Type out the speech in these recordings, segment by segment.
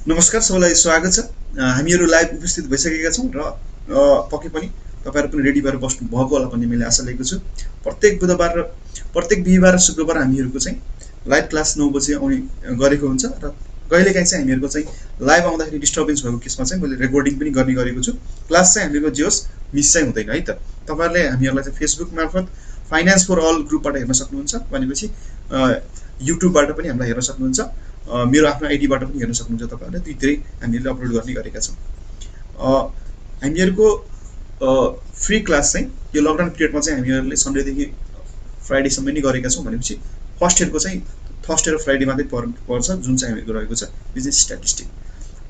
नमस्कार सबैलाई स्वागत छ। हामीहरू लाइभ उपस्थित भइसकेका छौँ र पक्कै पनि तपाईहरु पनि रेडी भएर बस्नु भएको होला भन्ने मैले आशा लिएको छु। प्रत्येक बुधबार र प्रत्येक बिहीबार र शुक्रबार हामीहरूको चाहिँ लाइभ क्लास 9 बजे आउने गरेको हुन्छ र कहिलेकाहीँ चाहिँ हामीहरूको चाहिँ लाइभ आउँदाखेरि डिस्टर्बेन्स भएको केसमा चाहिँ मैले रेकर्डिङ पनि गर्ने गरेको छु। क्लास चाहिँ हामीहरूको जे होस् मिस चाहिँ हुँदैन है त। तपाईहरुले हामीहरूलाई चाहिँ फेसबुक मार्फत फाइनान्स फर अल ग्रुपबाट हेर्न सक्नुहुन्छ, भनेपछि युट्युबबाट पनि हामीलाई हेर्न सक्नुहुन्छ, मेरो आफ्नो आइडीबाट पनि हेर्न सक्नुहुन्छ। तपाईहरुले दुईटै हामीले अपलोड गर्ने गरेका छौं। हामीहरूको फ्री क्लास चाहिँ यो लकडाउन पिरियडमा चाहिँ हामीहरूले सन्डेदेखि फ्राइडेसम्म नै गरेका छौं, भनेपछि फर्स्ट इयरको चाहिँ थर्सडे र फ्राइडे मात्रै पर्छ, जुन चाहिँ हामीहरूको रहेको छ बिजनेस स्ट्याटिस्टिक।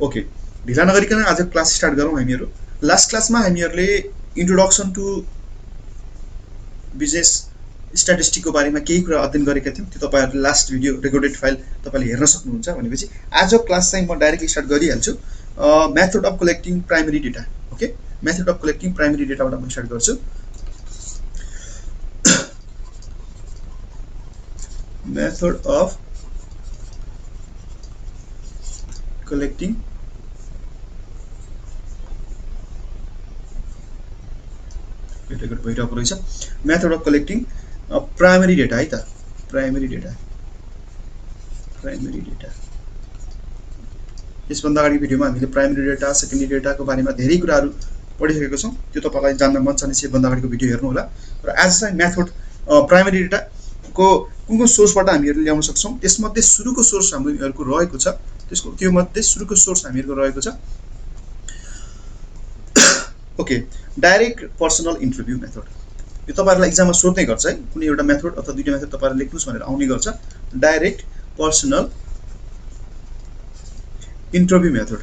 ओके, ढिला नगरिकन आज क्लास स्टार्ट गरौँ। हामीहरू लास्ट क्लासमा हामीहरूले इन्ट्रोडक्सन टु बिजनेस स्ट्याटिस्टिकको बारेमा केही कुरा अध्ययन गरेका थियौं। त्यो तपाईहरुले लास्ट भिडियो रेकर्डेड फाइल तपाईले हेर्न सक्नुहुन्छ। भनेपछि आजको क्लास चाहिँ म डाइरेक्टली स्टार्ट गरिहाल्छु। Method of collecting primary data. Okay, method of collecting primary डेटाबाट म स्टार्ट गर्छु। मेथड अफ कलेक्टिङ रेकर्ड भइरहेको रहेछ। Method of collecting primary data है त। प्राइमरी डेटा यसभन्दा अगाडि भिडियोमा हामीले प्राइमरी डेटा, सेकेन्डरी डेटाको बारेमा धेरै कुराहरू पढिसकेका छौं। त्यो तपाईलाई जान्न मन छ भने चाहिँ भन्दा अगाडिको भिडियो हेर्नु होला। र आज चाहिँ मेथड प्राइमरी डेटाको कुन सोर्सबाट हामीहरूले ल्याउन सक्छौं, त्यसमध्ये सुरुको सोर्स हामीहरूको रहेको छ। त्यो मध्ये सुरुको सोर्स हामीहरूको रहेको छ okay, direct personal interview method. यो तपाईहरुलाई एक्जाममा सोध्ने गर्छ है, कुनै एउटा मेथड अथवा दुईटा मेथड तपाईहरुले लेख्नुस् भनेर आउने गर्छ। Direct personal interview method.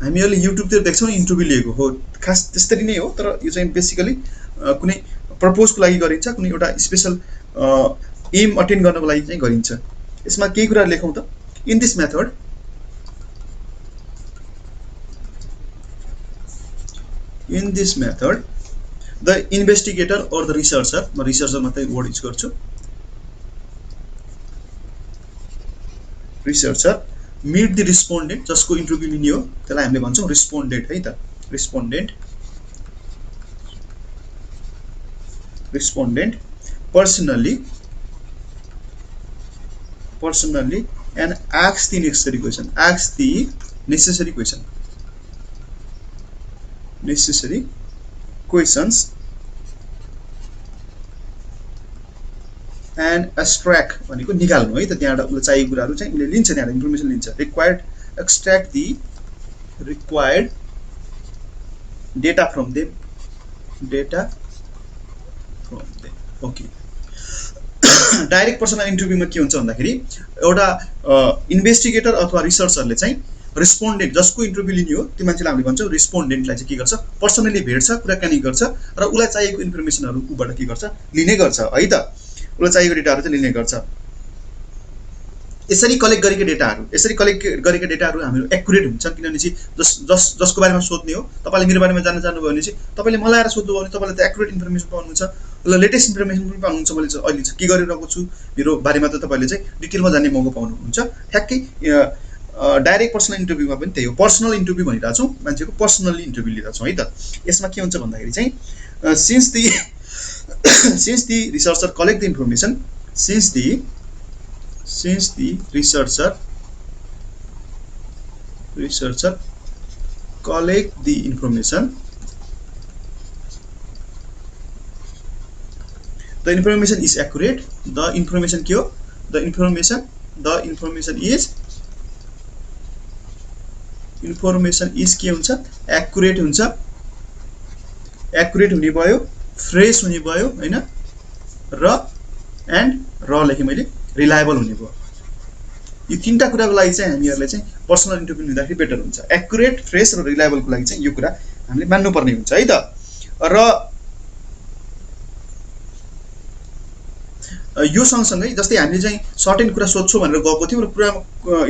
हामीहरूले युट्युब तिर देख्छौं इन्टरभ्यु लिएको हो, खास त्यसरी नै हो। तर यो चाहिँ बेसिकली कुनै पर्पजको लागि गरिन्छ, कुनै एउटा स्पेशल एम अटेन्ड गर्नको लागि चाहिँ गरिन्छ। यसमा केही कुरा लेखौं त। In this method the investigator or the researcher, म researcher मात्रै वर्ड युज गर्छु, researcher meet the respondent, जसको इन्टरभ्यु लिने हो त्यसलाई हामीले भन्छौं respondent है त। respondent personally and ask the necessary questions and extract भनेको निकाल्नु है त। त्यहाँबाट उले चाहिएको कुराहरु चाहिँ उले लिन्छ, त्यहाँबाट इन्फर्मेसन लिन्छ। extract the required data from them। Okay, direct personal इन्टरभ्युमा के हुन्छ भन्दाखेरि एउटा इन्भेस्टिगेटर अथवा रिसर्चरले चाहिँ रेस्पोन्डेन्ट, जसको इन्टरभ्यु लिने हो त्यो मान्छेलाई हामीले भन्छौं रेस्पोन्डेन्टलाई चाहिँ के गर्छ, पर्सनली भेट्छ, कुराकानी गर्छ र उलाई चाहिएको इन्फर्मेसनहरु उबाट के गर्छ, लिने गर्छ है त। उलाई चाहिएको डेटाहरु चाहिँ लिने गर्छ। यसरी कलेक्ट गरेका डेटाहरु हामीहरु एक्युरेट हुन्छन्, किनभने चाहिँ जसको बारेमा सोध्ने हो, तपाईले मेरो बारेमा जान्न चाहनुभयो भने चाहिँ तपाईले मलाई आएर सोध्नु भयो भने तपाईले त एक्युरेट इन्फर्मेसन पाउनुहुन्छ, ल लेटेस्ट इन्फर्मेसन पनि पाउनुहुन्छ। मैले चाहिँ अहिले के गरिरहेको छु मेरो बारेमा त तपाईले चाहिँ डिटेलमा जान्ने मौका पाउनुहुन्छ। ठ्याक्कै डाइरेक्ट पर्सनल इन्टरभ्युमा पनि त्यही हो, पर्सनल इन्टरभ्यु भनिरहेको छौं, मान्छेको पर्सनली इन्टरभ्यु लिइरहेको छौं है त। यसमा के हुन्छ भन्दाखेरि चाहिँ since the researcher collect the information, since the researcher collect the information, the information is accurate। the information के हो, the information is के हुन्छ, एक्युरेट हुन्छ। एक्युरेट हुने भयो, फ्रेश हुने भयो हैन, र लेखे मैले रिलायबल हुने भयो। यो तीनटा कुराको लागि चाहिँ हामीहरुले चाहिँ पर्सनल इन्टरभ्यु लिँदाखेरि बेटर हुन्छ। एक्युरेट, फ्रेश र रिलायबलको लागि चाहिँ यो कुरा हामीले मान्नु पर्ने हुन्छ है त। र यो सँगसँगै जस्तै हामीले चाहिँ सर्टेन कुरा सोध्छौं भनेर गएको थियौं र कुरा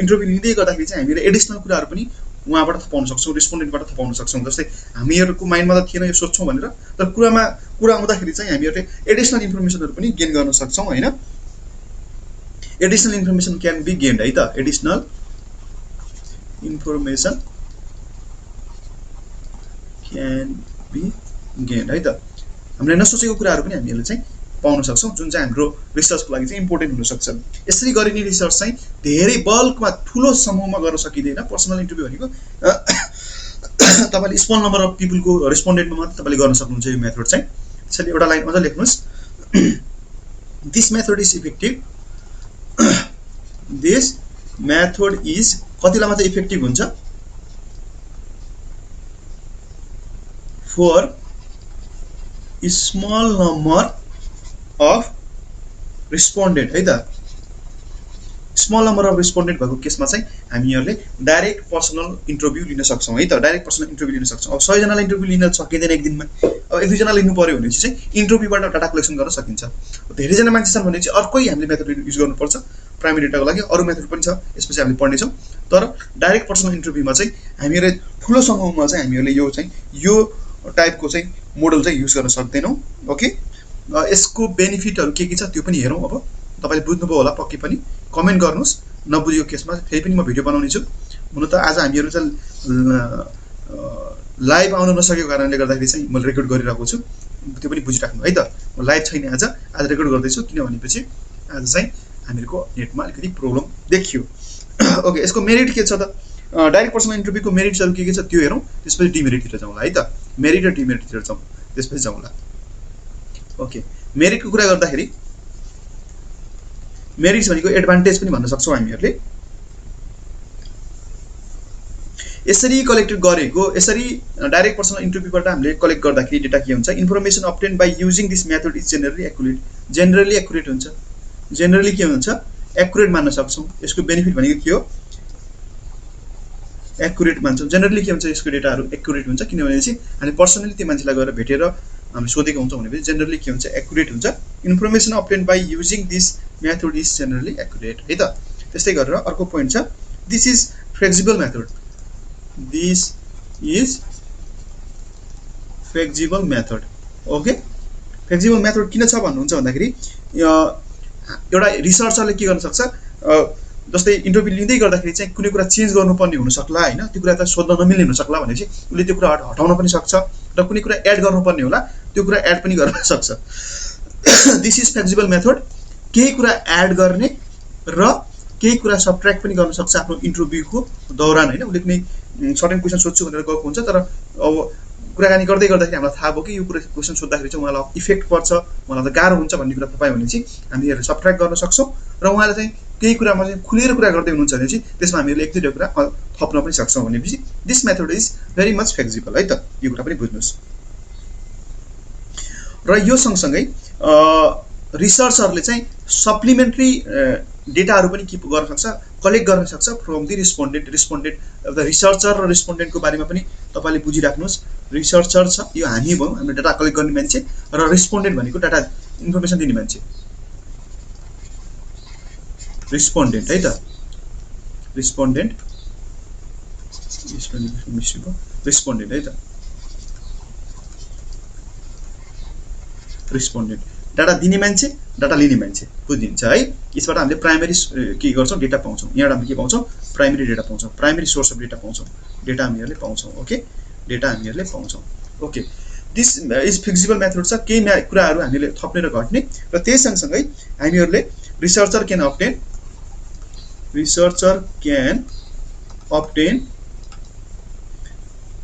इन्टरभ्यु लिँदै गर्दाखेरि चाहिँ हामीले एडिशनल कुराहरु पनि उहाँबाट थाहा पाउन सक्छौं, रेस्पोन्डेन्टबाट थाहा पाउन सक्छौं। जस्तै हामीहरुको माइन्डमा त थिएन यो सोध्छौं भनेर, तर कुरा आउँदाखेरि चाहिँ हामीहरुले एडिशनल इन्फर्मेसनहरु पनि गेन गर्न सक्छौं हैन। Additional information can be gained है त, additional information can be gained है त। हामीले नसोचेको कुराहरू पनि हामीहरूले चाहिँ पाउन सक्छौँ, जुन चाहिँ हाम्रो रिसर्चको लागि चाहिँ इम्पोर्टेन्ट हुनसक्छ। यसरी गरिने रिसर्च चाहिँ धेरै बल्कमा ठुलो समूहमा गर्न सकिँदैन। पर्सनल इन्टरभ्यू भनेको तपाईँले स्मल नम्बर अफ पिपलको रेस्पोन्डेन्टमा मात्र तपाईँले गर्न सक्नुहुन्छ यो मेथड चाहिँ। त्यसैले एउटा लाइन अझ लेख्नुहोस्, this method is effective, this method is कतिलाई मात्र इफेक्टिभ हुन्छ, for small number of respondent है त। स्मल नम्बर अफ रेस्पोन्डेन्ट भएको केसमा चाहिँ हामीहरूले डाइरेक्ट पर्सनल इन्टरभ्यू लिन सक्छौँ है त, डाइरेक्ट पर्सनल इन्टरभ्यू लिन सक्छौँ। अब 100 जनालाई इन्टरभ्यू लिन सकिँदैन एक दिनमा, अब 1-2 जना लिनु पर्यो भनेपछि चाहिँ इन्टरभ्यूबाट डाटा कलेक्सन गर्न सकिन्छ। धेरैजना मान्छे छन् भने चाहिँ अर्कै हामीले मेथड युज गर्नुपर्छ प्राइमेरी डेटाको लागि, अरू मेथड पनि छ यसपछि हामीले पढ्नेछौँ। तर डाइरेक्ट पर्सनल इन्टरभ्यूमा चाहिँ हामीहरूले ठुलो समूहमा चाहिँ हामीहरूले यो टाइपको चाहिँ मोडल चाहिँ युज गर्न सक्दैनौँ। ओके, यसको बेनिफिटहरू के छ त्यो पनि हेरौँ। अब तपाईँले बुझ्नुभयो होला पक्कै पनि, कमेन्ट गर्नुहोस्। नबुझेको केसमा फेरि पनि म भिडियो बनाउने छु। हुन त आज हामीहरू चाहिँ लाइभ आउन नसकेको कारणले गर्दाखेरि चाहिँ मैले रेकर्ड गरिरहेको छु, त्यो पनि बुझिराख्नु है त। म लाइभ छैन आज रेकर्ड गर्दैछु, किनभनेपछि आज चाहिँ हामीहरूको नेटमा अलिकति प्रब्लम देखियो। ओके, यसको मेरिट के छ त, डाइरेक्ट पर्सनल इन्टरभ्यूको मेरिट्सहरू के छ त्यो हेरौँ, त्यसपछि डिमेरिटतिर जाउँला है त। मेरिट र डिमेरिटतिर जाउँ, त्यसपछि जाउँला। ओके, मेरिटको कुरा गर्दाखेरि मेरिट्स भनेको एडभान्टेज पनि भन्न सक्छौँ हामीहरूले। यसरी कलेक्टेड गरेको, यसरी डाइरेक्ट पर्सनल इन्टरभ्यूबाट हामीले कलेक्ट गर्दाखेरि डेटा के हुन्छ, information obtain by using this method is generally accurate. Generally accurate हुन्छ, जेनरली के हुन्छ, एक्युरेट मान्न सक्छौँ। यसको बेनिफिट भनेको के हो, एक्युरेट मान्छौँ। जेनरली के हुन्छ, यसको डेटाहरू एक्युरेट हुन्छ, किनभने चाहिँ हामी पर्सनली त्यो मान्छेलाई गएर भेटेर हामी सोधेको हुन्छौँ भनेपछि जेनरली के हुन्छ, एक्युरेट हुन्छ। Information obtain by using this method is generally accurate है त। त्यस्तै गरेर अर्को पोइन्ट छ, this is flexible method, this is flexible method. Okay, flexible method किन छ भन्नुहुन्छ भन्दाखेरि एउटा रिसर्चरले के गर्न सक्छ, जस्तै इन्टरभ्यू लिँदै गर्दाखेरि चाहिँ कुनै कुरा चेन्ज गर्नुपर्ने हुनसक्ला होइन, त्यो कुरा त सोध्न नमिल्ने हुनसक्ला भनेपछि उसले त्यो कुरा हटाउन पनि सक्छ, र कुनै कुरा एड गर्नुपर्ने होला त्यो कुरा एड पनि गर्न सक्छ। दिस इज फ्लेक्सिबल मेथड, केही कुरा एड गर्ने र केही कुरा सबट्र्याक्ट पनि गर्न सक्छ आफ्नो इन्टरभ्यूको दौरान होइन। उसले कुनै सर्टेन क्वेसन सोध्छु भनेर गएको हुन्छ, तर अब कुराकानी गर्दै गर्दाखेरि हामीलाई थाहा भयो कि यो कुरा क्वेसन सोद्धाखेरि चाहिँ उहाँलाई इफेक्ट पर्छ, उहाँलाई त गाह्रो हुन्छ भन्ने कुरा थाहा पायो भने चाहिँ हामीहरूले सबट्र्याक्ट गर्न सक्छौँ। र उहाँले चाहिँ केही कुरामा चाहिँ खुलेर कुरा गर्दै हुनुहुन्छ भने चाहिँ त्यसमा हामीले 1-2 कुरा थप्न पनि सक्छौँ भनेपछि this method is very much flexible है त, यो कुरा पनि बुझ्नुहोस्। र यो सँगसँगै रिसर्चरले चाहिँ सप्लिमेन्ट्री डेटाहरू पनि के गर्न सक्छ, कलेक्ट गर्न सक्छ फ्रम दि रेस्पोन्डेन्ट। अब रिसर्चर र रेस्पोन्डेन्टको बारेमा पनि तपाईँले बुझिराख्नुहोस्। रिसर्चर छ, यो हामी भयौँ, हाम्रो डाटा कलेक्ट गर्ने मान्छे, र रेस्पोन्डेन्ट भनेको डाटा इन्फर्मेसन दिने मान्छे, रेस्पोन्डेन्ट है त। रेस्पोन्डेन्ट है त, रेस्पोन्डेन्ट डाटा दिने मान्छे, डाटा लिने मान्छे बुझिन्छ है। यसबाट हामीले प्राइमेरी के गर्छौँ, डेटा पाउँछौँ। यहाँबाट हामीले के पाउँछौँ, प्राइमेरी डेटा पाउँछौँ, प्राइमेरी सोर्स अफ डेटा पाउँछौँ, डेटा हामीहरूले पाउँछौँ। ओके, डेटा हामीहरूले पाउँछौँ। Okay, this is flexible method छ, केही कुराहरू हामीले थप्ने र घट्ने। र त्यही सँगसँगै हामीहरूले researcher can obtain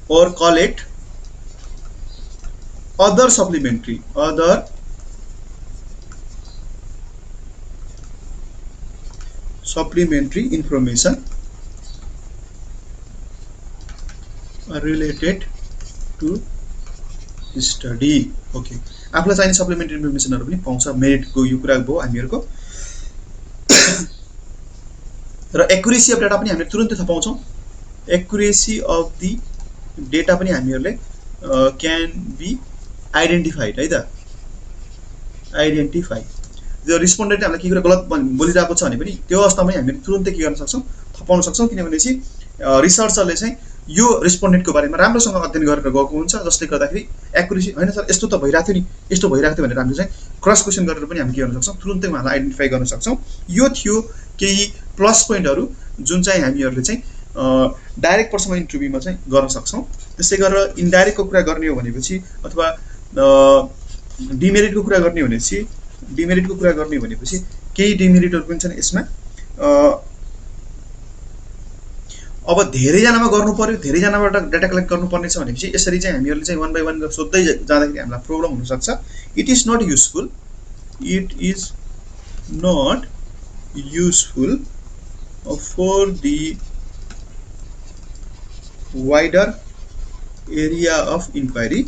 or collect other supplementary information related to study. Okay, आफूलाई चाहिने सप्लिमेन्ट्री इन्फर्मेसनहरू पनि पाउँछ। मेरिटको यो कुरा भयो हामीहरूको। र एक्युरेसी अफ डाटा पनि हामीले तुरुन्तै थाहा पाउँछौँ। एक्युरेसी अफ दि डेटा पनि हामीहरूले क्यान बी आइडेन्टिफाइड है त, आइडेन्टिफाई। जो रेस्पोन्डेन्टले हामीलाई के कुरा गलत बोलिरहेको छ भने पनि त्यो अवस्थामा हामीले तुरुन्तै के गर्न सक्छौँ, थाहा पाउन सक्छौँ, किनभने चाहिँ रिसर्चरले चाहिँ यो रेस्पोन्डेन्टको बारेमा राम्रोसँग अध्ययन गरेर गएको हुन्छ, जसले गर्दाखेरि एक्युरेसी होइन सर यस्तो त भइरहेको थियो नि, यस्तो भइरहेको थियो भनेर हामीले चाहिँ क्रस क्वेसन गरेर पनि हामी के गर्न सक्छौँ, तुरुन्तै उहाँलाई आइडेन्टिफाई गर्न सक्छौँ। यो थियो केही प्लस पोइन्टहरू जुन चाहिँ हामीहरूले चाहिँ डाइरेक्ट पर्सनल इन्टरभ्यूमा चाहिँ गर्न सक्छौँ। त्यसै गरेर इन्डाइरेक्टको कुरा गर्ने हो भनेपछि अथवा डिमेरिटको कुरा गर्ने भनेपछि केही डिमेरिटहरू पनि छन् यसमा। अब धेरैजनामा गर्नु पर्यो, धेरैजनाबाट डाटा कलेक्ट गर्नुपर्ने छ भनेपछि यसरी चाहिँ हामीहरूले चाहिँ 1 बाई 1 सोध्दै जाँदाखेरि हामीलाई प्रब्लम हुनसक्छ। It is not useful for the wider area of inquiry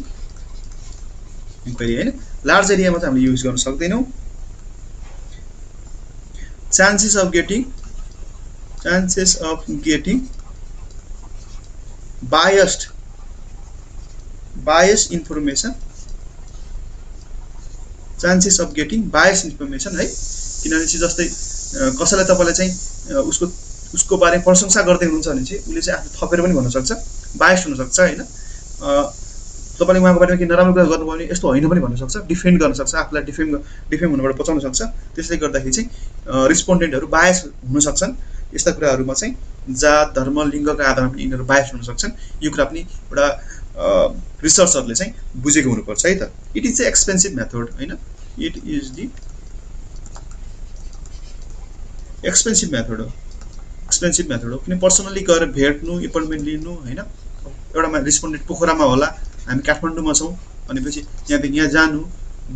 होइन, लार्ज एरियामा चाहिँ हामीले युज गर्न सक्दैनौँ। Chances of getting biased information, chances of getting biased information है। किनभने चाहिँ जस्तै कसैलाई तपाईँले चाहिँ उसको बारेमा प्रशंसा गर्दै हुनुहुन्छ भने चाहिँ उसले चाहिँ आफू थपेर पनि भन्न सक्छ, बायस्ड हुनसक्छ होइन। तपाईँले उहाँको बारेमा केही नराम्रो कुरा गर्नुभयो भने यस्तो होइन पनि भन्न सक्छ, डिफेन्ड गर्न सक्छ, आफूलाई डिफेम हुनबाट बचाउन सक्छ। त्यसले गर्दाखेरि चाहिँ रेस्पोन्डेन्टहरू बायस हुन सक्छन्। यस्ता कुराहरूमा चाहिँ जात धर्म लिङ्गका आधारमा पनि यिनीहरू बायस हुन सक्छन्। यो कुरा पनि एउटा रिसर्चरले चाहिँ बुझेको हुनुपर्छ है त। इट इज चाहिँ एक्सपेन्सिभ मेथड होइन, it is the expensive method हो किन पर्सनली गएर भेट्नु, एपोइन्टमेन्ट लिनु होइन। एउटा रेस्पोन्डेन्ट पोखरामा होला, हामी काठमाडौँमा छौँ भनेपछि यहाँदेखि यहाँ जानु,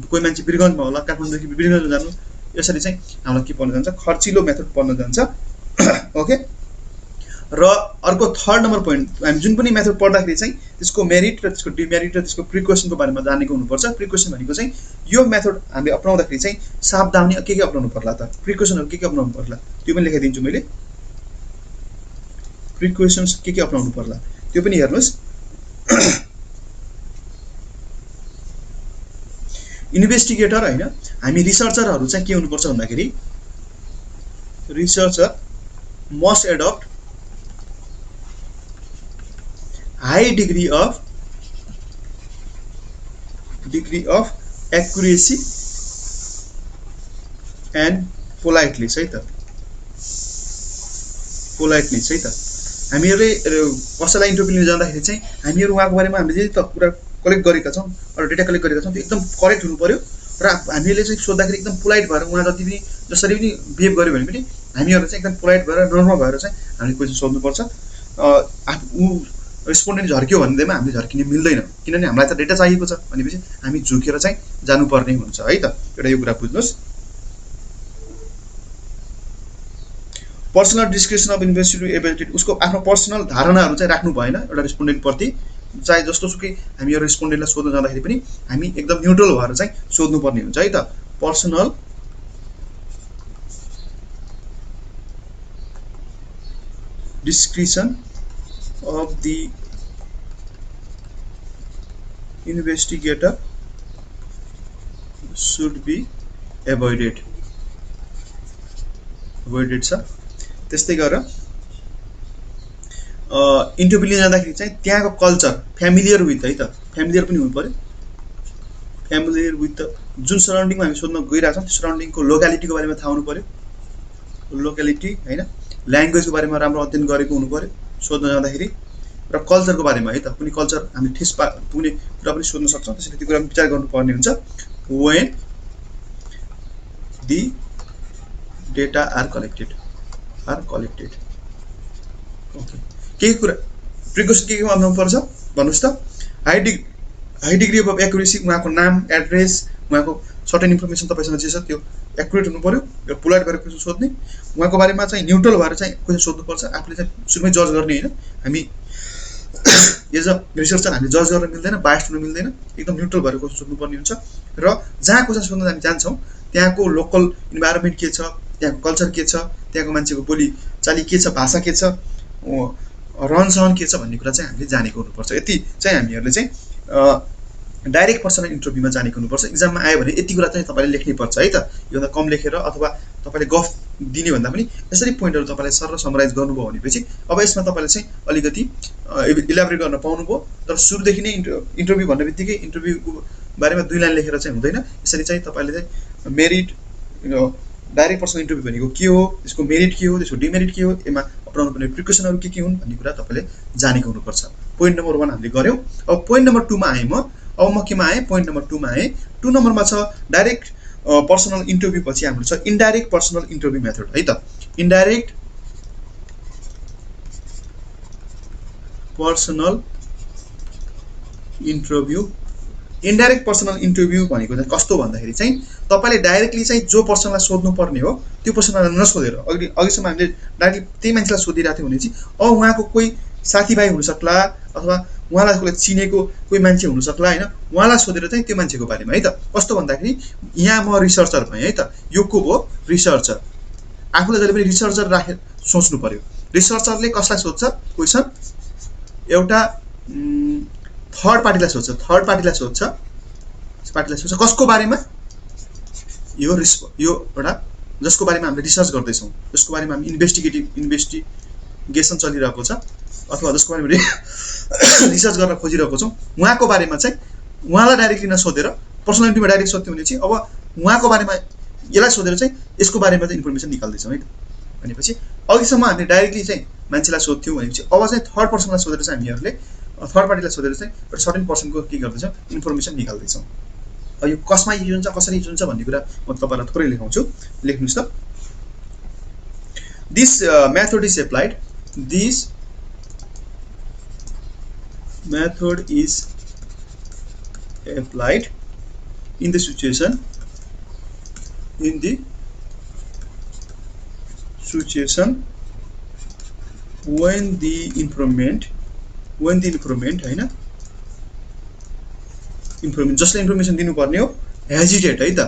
कोही मान्छे वीरगन्जमा होला, काठमाडौँदेखि वीरगन्ज जानु, यसरी चाहिँ हामीलाई के पर्न जान्छ, खर्चिलो मेथड पर्न जान्छ। ओके। र अर्को थर्ड नम्बर पोइन्ट, हामी जुन पनि मेथड पढ्दाखेरि चाहिँ त्यसको मेरिट र त्यसको डिमेरिट र त्यसको प्रिकसन बारेमा जानेको हुनुपर्छ। प्रिकसन भनेको चाहिँ यो मेथड हामीले अपनाउँदाखेरि चाहिँ सावधानी के अपनाउनु पर्ला त, प्रिकसनहरू के अपनाउनु पर्ला त्यो पनि लेखाइदिन्छु मैले। प्रिकसन्स के अपनाउनु पर्ला त्यो पनि हेर्नुहोस्। इन्भेस्टिगेटर होइन, हामी रिसर्चरहरू चाहिँ के हुनुपर्छ भन्दाखेरि researcher must adapt high degree of accuracy and politeness है त। हामीहरूले कसैलाई इन्टरभ्यू लिन जाँदाखेरि चाहिँ हामीहरू उहाँको बारेमा हामीले जे त कुरा कलेक्ट गरेका छौँ अरू डेटा कलेक्ट गरेका छौँ त्यो एकदम करेक्ट हुनु पर्यो। र हामीले चाहिँ सोद्धाखेरि एकदम पोलाइट भएर उहाँ जति पनि जसरी पनि बिहेभ गर्यो भने पनि हामीहरू चाहिँ एकदम पोलाइट भएर नर्मल भएर चाहिँ हामीले क्वेसन सोध्नुपर्छ। ऊ रेस्पोन्डेन्ट झर्क्यो भन्दैमा हामीले झर्किने मिल्दैन, किनभने हामीलाई त डेटा चाहिएको छ भनेपछि हामी झुकेर चाहिँ जानुपर्ने हुन्छ है त। एउटा यो कुरा बुझ्नुहोस्। Personal description of investigative ability, उसको आफ्नो पर्सनल धारणाहरू चाहिँ राख्नु भएन एउटा रेस्पोन्डेन्टप्रति। चाहे जस्तोसुकै हामीहरू रेस्पोन्डेन्टलाई सोध्न जाँदाखेरि पनि हामी एकदम न्युट्रल भएर चाहिँ सोध्नुपर्ने हुन्छ है त। Personal description of the investigator should be avoided छ। त्यस्तै गरेर इन्टरभ्यू लिन जाँदाखेरि चाहिँ त्यहाँको कल्चर फ्यामिलियर विथ है त, फ्यामिलियर पनि हुनु पर्यो। फ्यामिलियर विथ जुन सराउन्डिङमा हामी सोध्न गइरहेछौँ त्यो सराउन्डिङको लोकालिटीको बारेमा थाहा हुनु पर्यो, लोकालिटी होइन। ल्याङ्ग्वेजको बारेमा राम्रो अध्ययन गरेको हुनु पर्यो सोध्न जाँदाखेरि, र कल्चरको बारेमा है त। कुनै कल्चर हामी ठेस पुग्ने कुरा पनि सोध्न सक्छौँ, त्यसैले त्यो कुरा विचार गर्नुपर्ने हुन्छ। When the data are collected okay. केही कुरा प्रिकसन के अपनाउनु पर्छ भन्नुहोस् त। हाई डिग्री अफ एक्युरेसी, उहाँको नाम एड्रेस उहाँको सर्टेन इन्फर्मेसन तपाईँसँग जे छ त्यो एक्युरेट हुनु पर्यो। यो पोलाइट भएर क्वेसन सोध्ने, उहाँको बारेमा चाहिँ न्युट्रल भएर चाहिँ क्वेसन सोध्नुपर्छ। आफूले चाहिँ सुरुमै जज गर्ने होइन, हामी एज अ रिसर्चर हामीले जज गर्न मिल्दैन, बायस्ड हुन मिल्दैन, एकदम न्युट्रल भएर क्वेसन सोध्नुपर्ने हुन्छ। र जहाँ क्वेसन सोध्न हामी जान्छौँ त्यहाँको लोकल इन्भाइरोमेन्ट के छ, त्यहाँको कल्चर के छ, त्यहाँको मान्छेको बोली चाली के छ, भाषा के छ, रहनसहन के छ भन्ने कुरा चाहिँ हामीले जानेको हुनुपर्छ। यति चाहिँ हामीहरूले चाहिँ डाइरेक्ट पर्सनल इन्टरभ्यूमा जानेको हुनुपर्छ। इक्जाममा आयो भने यति कुरा चाहिँ तपाईँले लेख्नै पर्छ है त। योभन्दा कम लेखेर अथवा तपाईले गफ दिने भन्दा पनि यसरी पोइन्टहरु तपाईले सर समराइज गर्नुभयो भनेपछि अब यसमा तपाईले चाहिँ अलिकति इलाबोरेट गर्न पाउनुभयो। तर सुरुदेखि नै इन्टरभ्यु भन्ने बित्तिकै इन्टरभ्युको बारेमा 2 लाइन लेखेर चाहिँ हुँदैन। यसरी चाहिँ तपाईले चाहिँ मेरिट डाइरेक्ट पर्सनल इन्टरभ्यु भनेको के हो, त्यसको मेरिट के हो, त्यसको डिमेरिट के हो, यसमा अपनाउनु पर्ने प्रिकसनहरु के हुन् भन्ने कुरा तपाईले जानेको हुनुपर्छ। पोइन्ट नम्बर 1 हामीले गर्यौं। अब पोइन्ट नम्बर 2 मा आए अब म केमा आए, पोइन्ट नम्बर 2 मा आए। 2 नम्बरमा छ डाइरेक्ट पर्सनल इन्टरभ्यु पछि हाम्रो छ इन्डाइरेक्ट पर्सनल इन्टरभ्यु मेथड है त। Indirect personal interview. Indirect personal interview भनेको चाहिँ कस्तो भन्दाखेरि चाहिँ तपाईले डाइरेक्टली चाहिँ जो पर्सनलाई सोध्नु पर्ने हो त्यो पर्सनलाई नसोधेर अघिसम्म हामीले डाइरेक्टली त्यही मान्छेलाई सोधिरहेको थियौँ भने चाहिँ अब उहाँको कोही साथीभाइ हुन सक्ला अथवा उहाँलाई कसले चिनेको कोही मान्छे हुन सक्ला हैन, उहाँलाई सोधेर चाहिँ त्यो मान्छेको बारेमा है त। कस्तो भन्दाखेरि यहाँ म रिसर्चर भएँ है त, यो को हो रिसर्चर। आफूले जहिले पनि रिसर्चर राखेर सोच्नु पर्यो। रिसर्चरले कसलाई सोध्छ क्वेशन, एउटा थर्ड पार्टीलाई सोध्छ। थर्ड पार्टीलाई सोध्छ कसको बारेमा, यो एउटा जसको बारेमा हामीले रिसर्च गर्दै छौं, जसको बारेमा हामी इन्भेस्टिगेसन चलिरहेको छ अथवा जसको बारेमा रिसर्च गर्न खोजिरहेको छौं, उहाँको बारेमा चाहिँ उहाँलाई डाइरेक्टली नसोधेर पर्सनल इन्टरभ्युमा डाइरेक्ट सोध्यो भने चाहिँ अब उहाँको बारेमा यसलाई सोधेर चाहिँ यसको बारेमा चाहिँ इन्फर्मेसन निकाल्दै छौं है त। भनेपछि अघिसम्म हामीले डाइरेक्टली चाहिँ मान्छेलाई सोध्थ्यौं भनेपछि अब चाहिँ थर्ड पर्सनलाई सोधेर चाहिँ हामीहरुले थर्ड पार्टीलाई सोधेर चाहिँ एउटा सर्टेन पर्सनको के गर्दैछौं, इन्फर्मेसन निकाल्दै छौं। अब यो कसमा युज हुन्छ कसरी युज हुन्छ भन्ने कुरा म तपाईलाई थोरै लेखाउँछु, लेख्नुस् त। This method is applied, this method is applied in the situation when the informant हैन, इन्फर्मेसन जसले इन्फर्मेसन दिनु पर्ने हो हेजिटेट है त,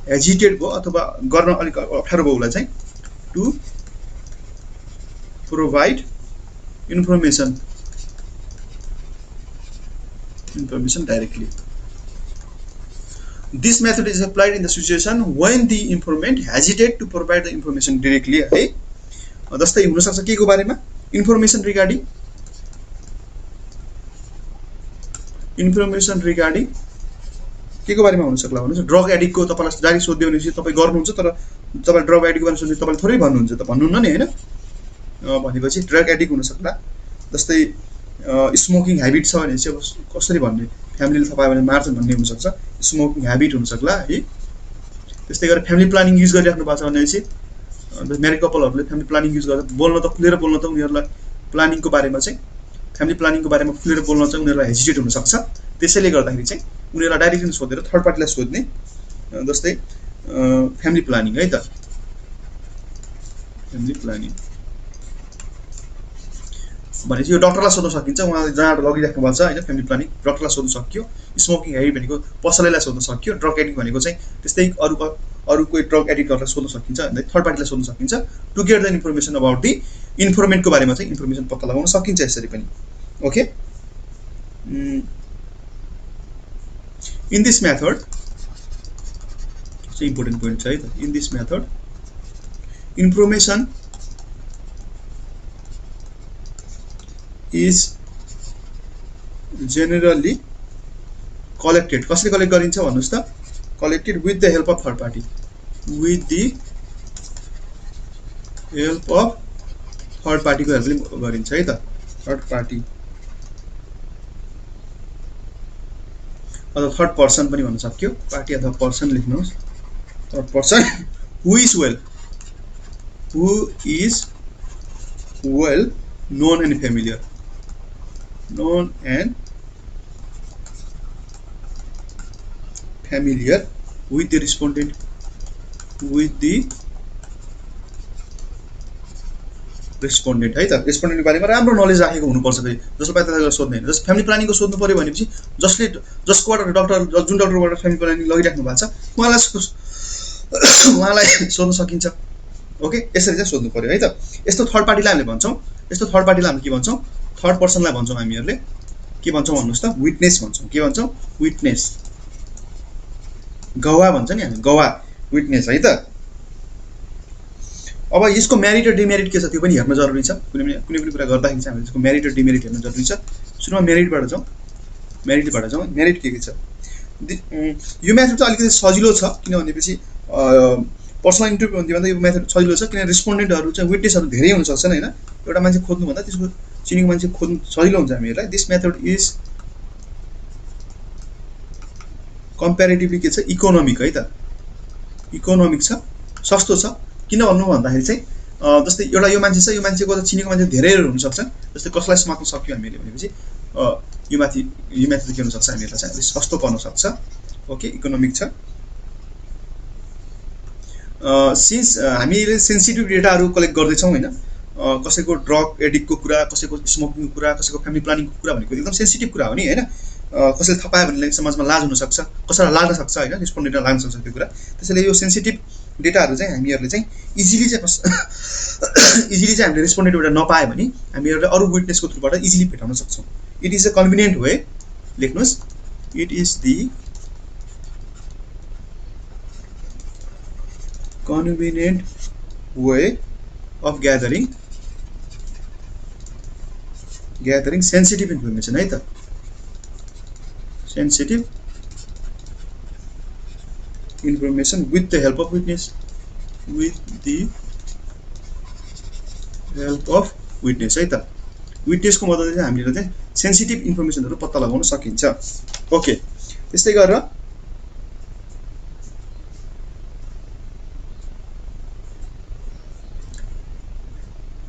हेजिटेट भयो अथवा गर्न अलिक अप्ठ्यारो भयो उसलाई चाहिँ to provide information directly. This method is applied in the situation when the informant hesitate to provide the information directly है। जस्तै हुन सक्छ के को बारेमा, इन्फर्मेसन रिगार्डिङ के को बारेमा हुन सक्ला भने ड्रग एडिक्ट को तपाईलाई डाइरेक्ट सोध्यो भने चाहिँ तपाई गर्नुहुन्छ, तर तपाई ड्रग एडिक्ट को बारेमा सोध्यो तपाईले थोरै भन्नुहुन्छ त, भन्नुहुन्न नि हैन। भनेपछि ड्रग एडिक्ट हुन सक्ला। जस्तै स्मोकिङ ह्याबिट छ भने चाहिँ अब कसरी भन्ने, फ्यामिलीले तपाईँ भने मार्छन् भन्ने हुन सक्छ, स्मोकिङ ह्याबिट हुन सक्ला है। त्यस्तै गरेर फ्यामिली प्लानिङ युज गरिराख्नु भएको छ भने चाहिँ म्यारिड कपलहरुले फ्यामिली प्लानिङ युज गर्दा खुलेर बोल्न त उनीहरुलाई प्लानिङको बारेमा चाहिँ फ्यामिली प्लानिङको बारेमा खुलेर बोल्न चाहिँ उनीहरुलाई हेजिटेट हुन सक्छ। त्यसैले गर्दाखेरि चाहिँ उनीहरुलाई डाइरेक्टली सोधेर थर्ड पार्टीलाई सोध्ने, जस्तै फ्यामिली प्लानिङ है त, फ्यामिली प्लानिङ भनेपछि यो डाक्टरलाई सोध्न सकिन्छ, उहाँले जहाँ लगिराख्नु भएको छ हैन फ्यामिली प्लानिङ, डाक्टरलाई सोध्न सकियो। स्मोकिङ ह्याबिट भनेको पसलैलाई सोध्न सकियो। ड्रग एडिक्ट भनेको चाहिँ त्यस्तै अरु कोही ड्रग एडिक्टरलाई सोध्न सकिन्छ, अनि थर्ड पार्टीलाई सोध्न सकिन्छ to get the information about the इन्फर्मेन्टको बारेमा चाहिँ इन्फर्मेसन पत्ता लगाउन सकिन्छ यसरी पनि। ओके, इन दिस मेथड चाहिँ इम्पोर्टेन्ट पोइन्ट छ है त। In this method information is generally collected, कसले कलेक्ट गरिन्छ भन्नुस् त, collected with the help of third party, with the help of third party को हेल्पले गरिन्छ है त। थर्ड पार्टी अथवा थर्ड पर्सन पनि भन्न सक्यो, पार्टी अथवा पर्सन लेख्नुहोस्। Third person who is well known and familiar with the respondent, है त। रेस्पोन्डेन्टको बारेमा राम्रो नलेज राखेको हुनुपर्छ फेरि, जसले पाइला सोध्ने हैन। जस्तो फ्यामिली प्लानिङको सोध्नु पर्यो भनेपछि जसकोबाट जुन डाक्टरबाट फ्यामिली प्लानिङ लगिराख्नु भएको छ उहाँलाई सोध्न सकिन्छ। ओके, यसरी चाहिँ सोध्नु पर्यो है त। यस्तो थर्ड पार्टीलाई हामीले भन्छौं, यस्तो थर्ड पार्टीलाई हामी के भन्छौं, थर्ड पर्सनलाई भन्छौं हामीहरुले। के भन्छौं भन्नुस् त, विटनेस भन्छौं। के भन्छौं, विटनेस, गवाह भन्छ नि हामी, गवाह। विटनेस है त। अब यसको मेरिट र डिमेरिट के छ त्यो पनि हेर्न जरुरी छ। कुनै पनि कुरा गर्दाखेरि चाहिँ हामीले यसको मेरिट र डिमेरिट हेर्न जरुरी छ। सुरुमा मेरिटबाट जाउँ। मेरिट के छ? यो मेथड चाहिँ अलिकति सजिलो छ, किन भनेपछि पर्सनल इन्टरभ्यू भन्दा यो मेथड सजिलो छ, किन रेस्पोन्डेन्टहरू चाहिँ विटनेसहरू धेरै हुन सक्छन् हैन। एउटा मान्छे खोज्नुभन्दा त्यसको चिनेको मान्छे खोज्नु सजिलो हुन्छ हामीहरूलाई। दिस मेथड इज कम्प्यारेटिभली के छ? इकोनोमिक है त। इकोनोमिक छ, सस्तो छ। किन भन्नु भन्दाखेरि चाहिँ जस्तै एउटा यो मान्छे छ, यो मान्छेको चिनेको मान्छे धेरै हुन सक्छ। जस्तै कसलाई समात्न सक्यो हामीले भनेपछि यो मेथड के हुन सक्छ हामीहरूलाई चाहिँ अलिक सस्तो पर्न सक्छ। ओके, इकोनोमिक छ। सिन्स हामीले सेन्सिटिभ डेटाहरू कलेक्ट गर्दैछौँ हैन, कसैको ड्रग एडिक्टको कुरा, कसैको स्मोकिङको कुरा, कसैको फ्यामिली प्लानिङको कुरा भनेको एकदम सेन्सिटिभ कुरा हो नि हैन। कसैले थाहा पायो भने समाजमा लाज हुन सक्छ, कसैलाई लाग्न सक्छ हैन, रेस्पोन्डेन्टलाई लाग्न सक्छ त्यो कुरा। त्यसैले यो सेन्सिटिभ डेटाहरू चाहिँ हामीहरूले चाहिँ इजिली चाहिँ हामीले रेस्पोन्डेन्टबाट नपाए भने हामीहरूले अरू विटनेसको थ्रुबाट इजिली भेटाउन सक्छौँ। It is a convenient way, लेख्नुहोस्, it is the convenient way of gathering sensitive information है त। sensitive information with the help of witness, है त। विटनेसको मद्दतले चाहिँ हामीले चाहिँ सेन्सिटिभ इन्फर्मेसनहरू पत्ता लगाउन सकिन्छ। ओके, त्यस्तै गरेर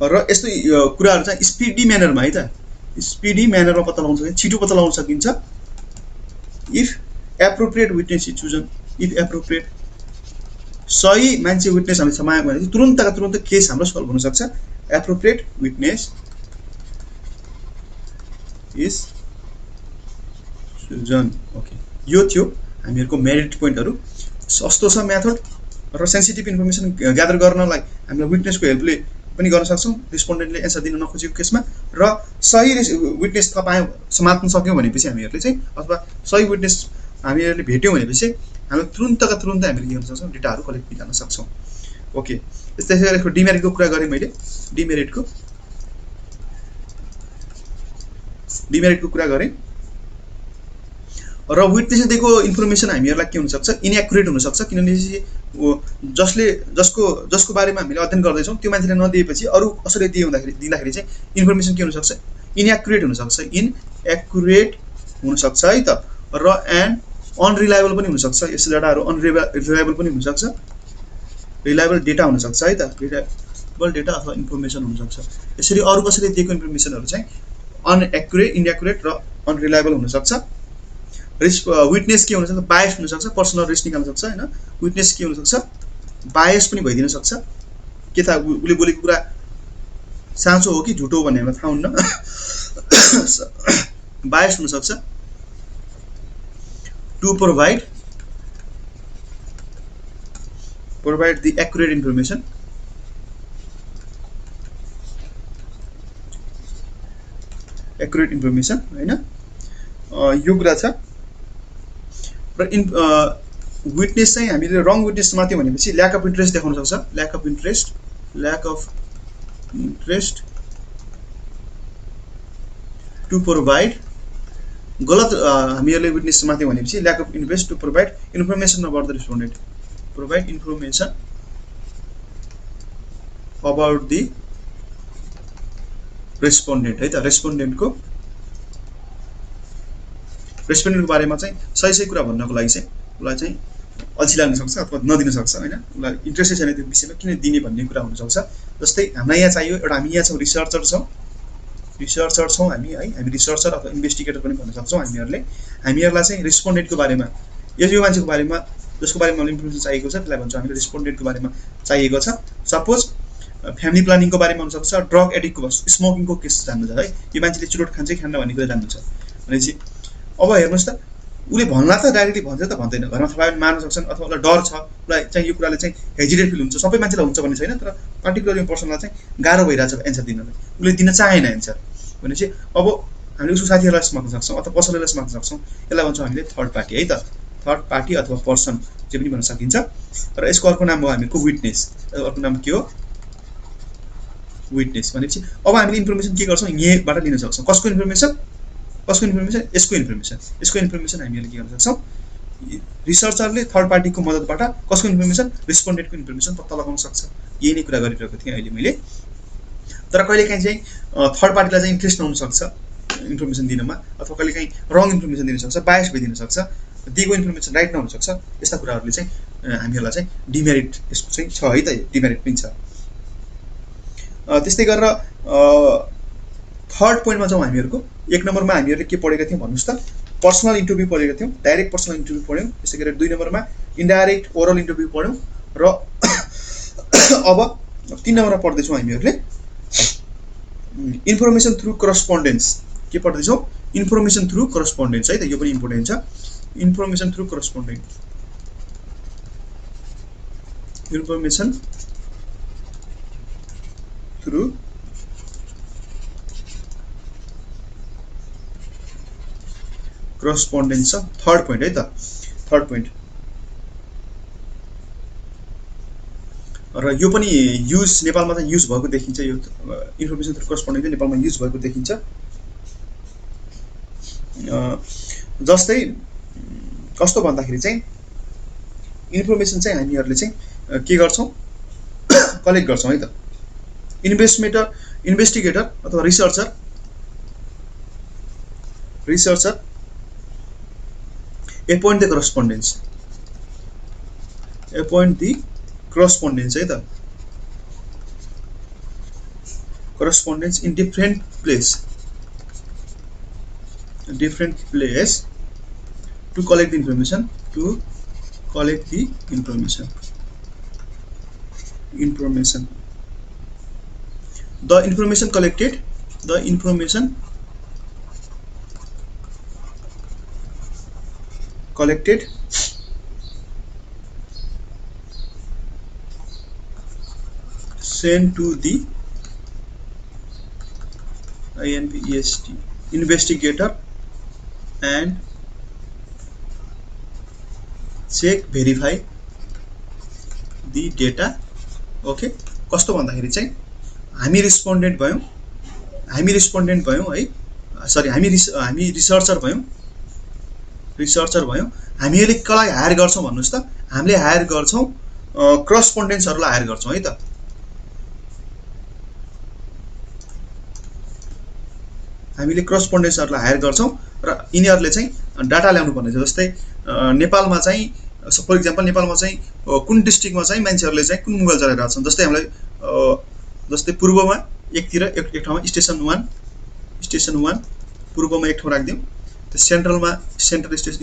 र यस्तो कुराहरू चाहिँ स्पिडी म्यानरमा है त, स्पिडी म्यानरमा पत्ता लगाउन सकिन्छ, छिटो पत्ता लगाउन सकिन्छ। If appropriate witness is chosen, if appropriate सही मान्छे विटनेस हामीले समायो भने तुरुन्तका तुरुन्त केस हाम्रो सल्भ हुन सक्छ। Appropriate witness is chosen. Okay, यो थियो हामीहरूको मेरिट पोइन्टहरू। सस्तो छ मेथड र सेन्सिटिभ इन्फर्मेसन ग्यादर गर्नलाई हामीले विटनेसको हेल्पले पनि गर्न सक्छौँ, रेस्पोन्डेन्टले एन्सर दिन नखोजेको केसमा। र सही विटनेस थाहा पायौँ, समात्न सक्यौँ भनेपछि हामीहरूले चाहिँ, अथवा सही विटनेस हामीहरूले भेट्यौँ भनेपछि हामीले तुरुन्तका तुरुन्तै हामीले के गर्न सक्छौँ? डेटाहरू कलेक्ट गर्न सक्छौँ। ओके, त्यस्तै गरेको डिमेरिटको कुरा गरेँ मैले। डिमेरिटको कुरा गरेँ। र विटनेसले दिएको इन्फर्मेसन हामीहरूलाई के हुनसक्छ? इनएक्युरेट हुनसक्छ, किनभने जसको बारेमा हामीले अध्ययन गर्दैछौँ त्यो मान्छेले नदिएपछि अरू कसैले दिँदाखेरि चाहिँ इन्फर्मेसन के हुनसक्छ? इनएक्युरेट हुनसक्छ, है त। र एन्ड अनरिलायबल पनि हुनसक्छ। यस्तो डाटाहरू अनरिलायबल पनि हुनसक्छ। रिलायबल डेटा हुनसक्छ है त, रिलायबल डेटा अथवा इन्फर्मेसन हुनसक्छ। यसरी अरू कसैले दिएको इन्फर्मेसनहरू चाहिँ इनएक्युरेट र अनरिलायबल हुनसक्छ। विटनेस के हुनसक्छ? बायस हुनसक्छ, पर्सनल रिस्क निकाल्न सक्छ हैन। विटनेस के हुनसक्छ? बायस पनि भइदिन सक्छ। के थाहा उसले बोलेको कुरा साँचो हो कि झुटो हो भन्ने हामीलाई थाहा हुन्न। बायस हुनसक्छ। To provide the accurate information, हैन, यो कुरा छ। र विटनेस चाहिँ हामीले रङ विटनेस माथि भनेपछि ल्याक अफ इन्ट्रेस्ट देखाउन सक्छ। Lack of interest to provide, गलत हामीहरूले विटनेस माथि भनेपछि lack of interest to provide information about the respondent, provide information about the respondent है त। रेस्पोन्डेन्टको बारेमा चाहिँ सही कुरा भन्नको लागि चाहिँ उसलाई चाहिँ अल्छी लाग्न सक्छ अथवा नदिन सक्छ हैन। उसलाई इन्ट्रेस्टै छैन त्यो विषयमा, किन दिने भन्ने कुरा हुनसक्छ। जस्तै हामीलाई यहाँ चाहियो, एउटा हामी यहाँ छौँ, रिसर्चर छौँ हामी है, हामी रिसर्चर अथवा इन्भेस्टिगेटर पनि भन्न सक्छौँ। हामीहरूलाई चाहिँ रेस्पोन्डेन्टको बारेमा, यो मान्छेको बारेमा जसको बारेमा हामीले इन्फर्मेसन चाहिएको छ त्यसलाई भन्छौँ हामीले रेस्पोन्डेन्टको बारेमा चाहिएको छ। सपोज फ्यामिली प्लानिङको बारेमा हुनसक्छ, ड्रग एडिक्टको, स्मोकिङको केस जान्नु छ है, यो मान्छेले चुरोट खान्छ कि खान्न भन्ने कुरा जान्नु छ भनेपछि अब हेर्नुहोस् त, उसले भन्ला त डाइरेक्टली भन्छ त भन्दैन, घरमा थाहा पायो भने मार्न सक्छन्, अथवा उसलाई डर छ, उसलाई चाहिँ यो कुराले चाहिँ हेजिटेट फिल हुन्छ। सबै मान्छेलाई हुन्छ भन्ने छैन, तर पार्टिकुलर यो पर्सनलाई चाहिँ गाह्रो भइरहेछ एन्सर दिनलाई, उसले दिन चाहेन एन्सर भनेपछि अब हामीले उसको साथीहरूलाई समात्न सक्छौँ अथवा पसललाई समात्न सक्छौँ। यसलाई भन्छौँ हामीले थर्ड पार्टी है त, थर्ड पार्टी अथवा पर्सन जे पनि भन्न सकिन्छ। र यसको अर्को नाम हो हामीहरूको विटनेस। अर्को नाम के हो? विटनेस भनेपछि अब हामीले इन्फर्मेसन के गर्छौँ यहीँबाट लिन सक्छौँ। कसको इन्फर्मेसन? यसको इन्फर्मेसन हामीहरूले के गर्न सक्छौँ? रिसर्चरले थर्ड पार्टीको मद्दतबाट कसको इन्फर्मेसन? रेस्पोन्डेन्टको इन्फर्मेसन पत्ता लगाउन सक्छ। यही नै कुरा गरिरहेको थिएँ अहिले मैले। तर कहिलेकाहीँ चाहिँ थर्ड पार्टीलाई चाहिँ इन्ट्रेस्ट नहुनसक्छ इन्फर्मेसन दिनमा, अथवा कहिलेकाहीँ रङ इन्फर्मेसन दिन सक्छ, बायस भइदिन सक्छ, दिएको इन्फर्मेसन राइट नहुनसक्छ। यस्ता कुराहरूले चाहिँ हामीहरूलाई चाहिँ डिमेरिट यसको चाहिँ छ है त, डिमेरिट पनि छ। त्यस्तै गरेर थर्ड पोइन्टमा जाउँ हामीहरूको। 1 नम्बरमा हामीहरूले के पढेका थियौँ भन्नुहोस् त? पर्सनल इन्टरभ्यू पढेका थियौँ, डाइरेक्ट पर्सनल इन्टरभ्यू पढ्यौँ। त्यसै गरेर 2 नम्बरमा इन्डाइरेक्ट ओरल इन्टरभ्यू पढ्यौँ। र अब 3 नम्बरमा पढ्दैछौँ हामीहरूले इन्फर्मेसन थ्रु करस्पोन्डेन्स। के पढ्दैछौँ? इन्फर्मेसन थ्रु करस्पोन्डेन्स है त, यो पनि इम्पोर्टेन्ट छ। इन्फर्मेसन थ्रु करस्पोन्डेन्स, इन्फर्मेसन थ्रु करस्पोन्डेन्स छ, थर्ड पोइन्ट है त, थर्ड पोइन्ट। र यो पनि युज नेपालमा चाहिँ युज भएको देखिन्छ। यो इन्फर्मेसन थ्रु करस्पोन्डेन्स चाहिँ नेपालमा युज भएको देखिन्छ। जस्तै कस्तो भन्दाखेरि चाहिँ इन्फर्मेसन चाहिँ हामीहरूले चाहिँ के गर्छौँ? कलेक्ट गर्छौँ है त। इन्भेस्टिगेटर अथवा रिसर्चर appoint the correspondence, है त, correspondence in different place to collect the information, the information collected, sent to the investigator and check verify the data. Okay, कस्तो भन्दाखेरि चाहिँ हामी रेस्पोन्डेन्ट भयौँ है, सरी हामी रिसर्चर भयौँ। हामीले कसलाई हायर गर्छौँ भन्नुहोस् त? हामीले हायर गर्छौँ करस्पोन्डेन्ट्सहरूलाई हायर गर्छौँ है त। हामीले करस्पोन्डेन्ट्सहरूलाई हायर गर्छौँ र यिनीहरूले चाहिँ डाटा ल्याउनु पर्ने छ। जस्तै नेपालमा चाहिँ फर इक्जाम्पल नेपालमा चाहिँ कुन डिस्ट्रिक्टमा चाहिँ मान्छेहरूले चाहिँ कुन मोबाइल चलाइरहेको छन्। जस्तै हामीलाई जस्तै पूर्वमा एकतिर एक ठाउँमा स्टेसन 1 पूर्वमा एक ठाउँ राखिदिउँ। सेन्ट्रल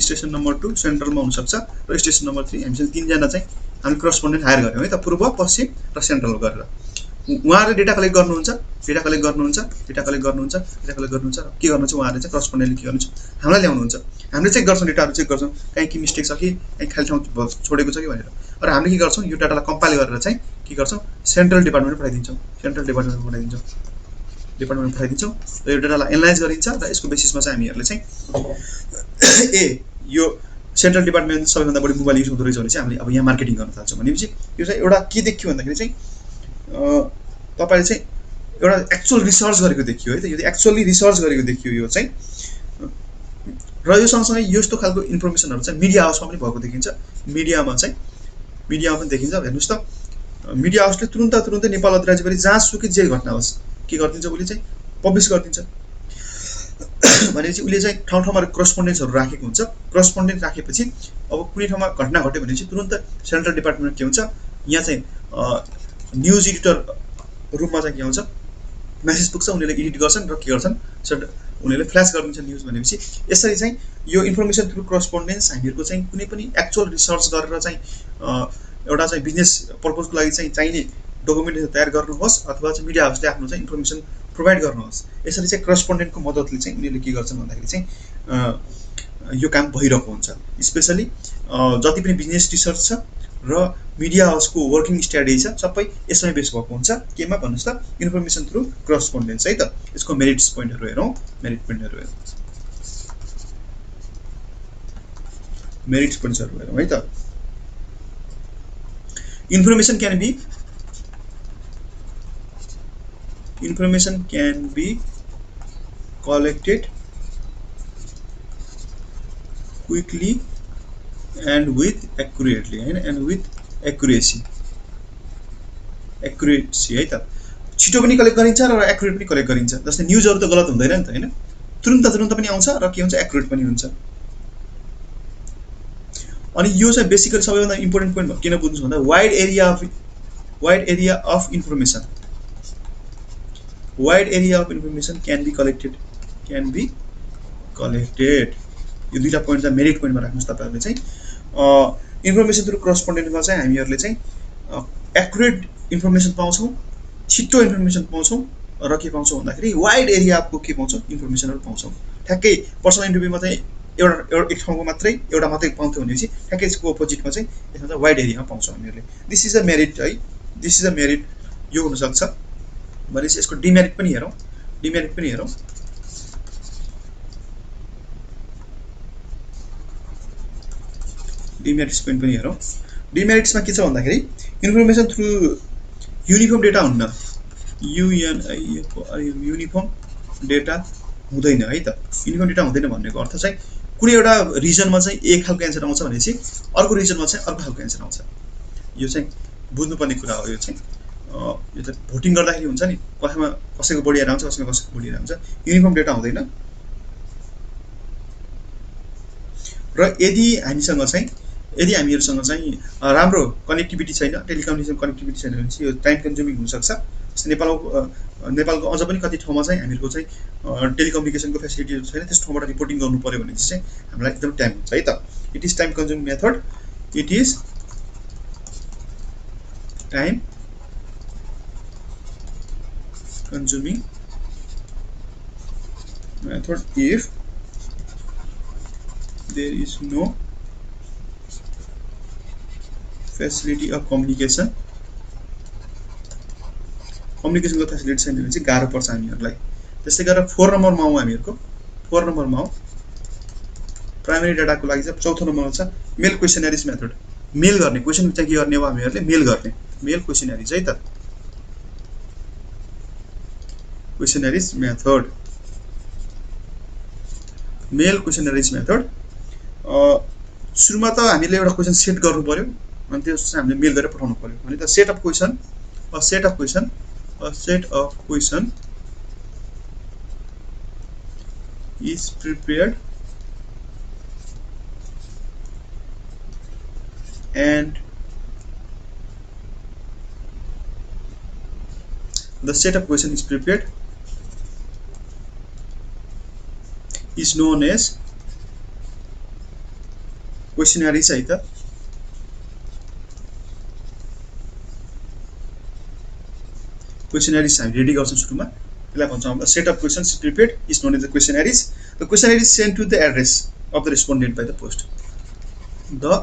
स्टेसन नम्बर 2 सेन्ट्रलमा हुनसक्छ र स्टेसन नम्बर 3 हामीसँग 3 जना चाहिँ हामी करस्पोन्डेन्ट हायर गऱ्यौँ है त, पूर्व, पश्चिम र सेन्ट्रल गरेर। उहाँहरूले डेटा कलेक्ट गर्नुहुन्छ र के गर्नुहुन्छ? उहाँहरूले चाहिँ करस्पोन्डेन्टले के गर्नुहुन्छ? हामीलाई ल्याउनुहुन्छ। हामीले चेक गर्छौँ, डेटाहरू चेक गर्छौँ, कहीँ के मिस्टेक छ कि कहीँ खाली ठाउँ छोडेको छ कि भनेर। र हामीले के गर्छौँ? यो डाटालाई कम्पाइल गरेर चाहिँ के गर्छौँ? सेन्ट्रल डिपार्टमेन्टमा पठाइदिन्छौँ। र यो डाटालाई एनालाइज गरिन्छ र यसको बेसिसमा चाहिँ हामीहरूले चाहिँ यो सेन्ट्रल डिपार्टमेन्ट सबैभन्दा बढी मोबाइल युज हुँदो रहेछ भने चाहिँ हामीले अब यहाँ मार्केटिङ गर्न थाल्छौँ भनेपछि यो चाहिँ एउटा के देखियो भन्दाखेरि चाहिँ तपाईँले चाहिँ एउटा एक्चुअल रिसर्च गरेको देखियो है त। यो एक्चुअली रिसर्च गरेको देखियो यो चाहिँ। र यो सँगसँगै यस्तो खालको इन्फर्मेसनहरू चाहिँ मिडिया हाउसमा पनि भएको देखिन्छ। मिडियामा पनि देखिन्छ। हेर्नुहोस् त, मिडिया हाउसले तुरुन्तै नेपाल अधिराज्यभरि जहाँसुकै जे घटना होस् के गरिदिन्छ? उसले चाहिँ पब्लिस गरिदिन्छ। भनेपछि उसले चाहिँ ठाउँ ठाउँमा करस्पोन्डेन्ट्सहरू राखेको हुन्छ। करस्पोन्डेन्ट राखेपछि अब कुनै ठाउँमा घटना घट्यो भनेपछि तुरुन्त सेन्ट्रल डिपार्टमेन्ट के हुन्छ? यहाँ चाहिँ न्युज एडिटर रुममा चाहिँ के हुन्छ? मेसेज पुग्छ, उनीहरूले एडिट गर्छन् र के गर्छन्? उनीहरूले फ्ल्यास गरिदिन्छन् न्युज। भनेपछि यसरी चाहिँ यो इन्फर्मेसन थ्रु करस्पोन्डेन्स हामीहरूको चाहिँ कुनै पनि एक्चुअल रिसर्च गरेर चाहिँ एउटा चाहिँ बिजनेस पर्पजको लागि चाहिँ चाहिने डकुमेन्टेसन तयार गर्नुहोस् अथवा चाहिँ मिडिया हाउसले आफ्नो चाहिँ इन्फर्मेसन प्रोभाइड गर्नुहोस्। यसरी चाहिँ करस्पोन्डेन्टको मद्दतले चाहिँ उनीहरूले के गर्छन् भन्दाखेरि चाहिँ यो काम भइरहेको हुन्छ। स्पेसली जति पनि बिजनेस रिसर्च छ र मिडिया हाउसको वर्किङ स्ट्राटेजी छ सबै यसमै बेस भएको हुन्छ। केमा भन्नुहोस् त? इन्फर्मेसन थ्रु करस्पोन्डेन्स है त। यसको मेरिट पोइन्टहरू हेरौँ है त। information can be collected quickly and with accurately and with accuracy है त छिटो पनि कलेक्ट गरिन्छ र एक्युरेट पनि कलेक्ट गरिन्छ जस्तै न्यूजहरु त गलत हुँदैन नि त हैन तुरुन्त पनि आउँछ र के हुन्छ एक्युरेट पनि हुन्छ अनि यो चाहिँ बेसिकली सबैभन्दा इम्पोर्टेन्ट पोइन्ट किन बुझ्नु भन्दा wide area of information can be collected यो दुईटा पोइन्ट चाहिँ मेरिट पोइन्टमा राख्नुस् तपाईहरुले चाहिँ इन्फर्मेसन थ्रु करस्पोन्डेन्टमा चाहिँ हामीहरुले चाहिँ एक्युरेट इन्फर्मेसन पाउँछौं छिटो इन्फर्मेसन पाउँछौं र के पाउँछौं भन्दाखेरि वाइड एरियाको के पाउँछौं इन्फर्मेसनहरु पाउँछौं ठ्याक्कै पर्सनल इन्टरभ्युमा चाहिँ एउटा एक ठाउँको मात्रै एउटा मात्रै पाउँथ्यो भनेपछि ठ्याक्कै यसको अपोजिटमा चाहिँ यसमा चाहिँ वाइड एरियामा पाउँछौं हामीहरुले दिस इज अ मेरिट है दिस इज अ मेरिट यो हुन सक्छ भनेपछि यसको डिमेरिट पनि हेरौं डिमेरिट्स पोइन्ट पनि हेरौं डिमेरिट्समा के छ भन्दाखेरि इन्फर्मेसन थ्रु युनिफर्म डेटा हुन्न युनिफर्म डेटा हुँदैन है त युनिफर्म डेटा हुँदैन भन्नेको अर्थ चाहिँ कुनै एउटा रिजनमा चाहिँ एक खालको एन्सर आउँछ भनेपछि अर्को रिजनमा चाहिँ अर्को खालको एन्सर आउँछ यो चाहिँ बुझ्नुपर्ने कुरा हो यो चाहिँ भोटिङ गर्दाखेरि हुन्छ नि कसैमा कसैको बढी आएर आउँछ कसैमा कसैको बढी आएर आउँछ युनिफर्म डेटा हुँदैन र यदि हामीहरुसँग चाहिँ राम्रो कनेक्टिभिटी छैन टेलिकम्युनिकेसन कनेक्टिभिटी छैन भने चाहिँ यो टाइम कन्ज्युमिङ हुन सक्छ जस्तै नेपालको अझ पनि कति ठाउँमा चाहिँ हामीहरुको चाहिँ टेलिकम्युनिकेसनको फेसिलिटीहरु छैन त्यस ठाउँबाट रिपोर्टिङ गर्नु पर्यो भने चाहिँ हामीलाई एकदम टाइम हुन्छ है त it is time consuming method if there is no facility of communication को फेसिलिटी छैन भने चाहिँ गाह्रो पर्छ हामीहरुलाई त्यसै गरेर 4 नम्बरमा आउँ हामीहरुको 4 नम्बरमा आउँ प्राइमरी डाटाको लागि चाहिँ चौथो नम्बरमा छ मेल क्वेशनरीज मेथड मेल गर्ने क्वेशन चाहिँ के गर्ने हो हामीहरुले मेल गर्ने मेल क्वेशनरीज है त क्वेशनरीज मेथड सुरुमा त हामीले एउटा क्वेशन सेट गर्नु पर्यो अनि त्यो चाहिँ हामीले मेल गरेर पठाउनु पर्यो भने त set of question is prepared and the set of question is prepared is known as questionnaire है त questionnaires हामी रेडी गर्छौं सुरुमा त्यसलाई भन्छौं हामी set of questions prepared is known as the questionnaires is sent to the address of the respondent by the post the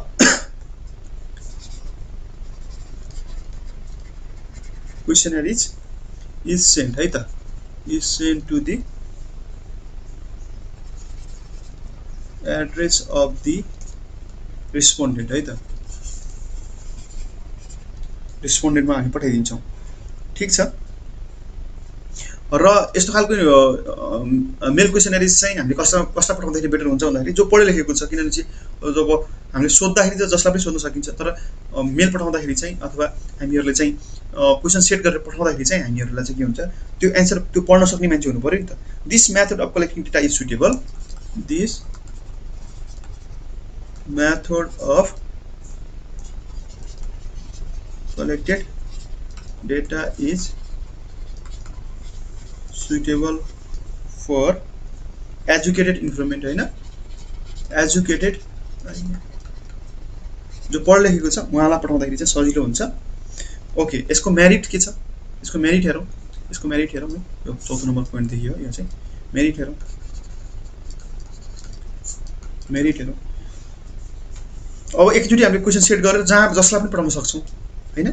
questionnaires is sent है त is sent to the address of the respondent है त respondent मा हामी पठाइदिन्छौं ठीक छ र यस्तो खालको मेल क्वेशनरीज चाहिँ हामीले कसलाई पठाउँदाखेरि बेटर हुन्छ भन्दाखेरि जो पढे लेखेको छ किनभने चाहिँ जब हामीले सोध्दाखेरि त जसलाई पनि सोध्न सकिन्छ तर मेल पठाउँदाखेरि चाहिँ अथवा हामीहरुले चाहिँ क्वेशन सेट गरेर पठाउँदाखेरि चाहिँ हामीहरुलाई चाहिँ के हुन्छ त्यो एन्सर त्यो पढ्न सक्ने मान्छे हुनु पर्यो नि त this method of collecting data is suitable this method of collected data is suitable for educated informant हैन एजुकेटेड जो पढ लेखेको छ उहाँलाई पठाउँदाखेरि चाहिँ सजिलो हुन्छ ओके यसको मेरिट के छ यसको मेरिट हेरौं यो चौथो नम्बर पोइन्ट देखियो यो चाहिँ मेरिट हेरौं अब एकचोटी हामीले क्वेशन सेट गरेर जहाँ जसलाई पनि पठाउन सक्छौं हैन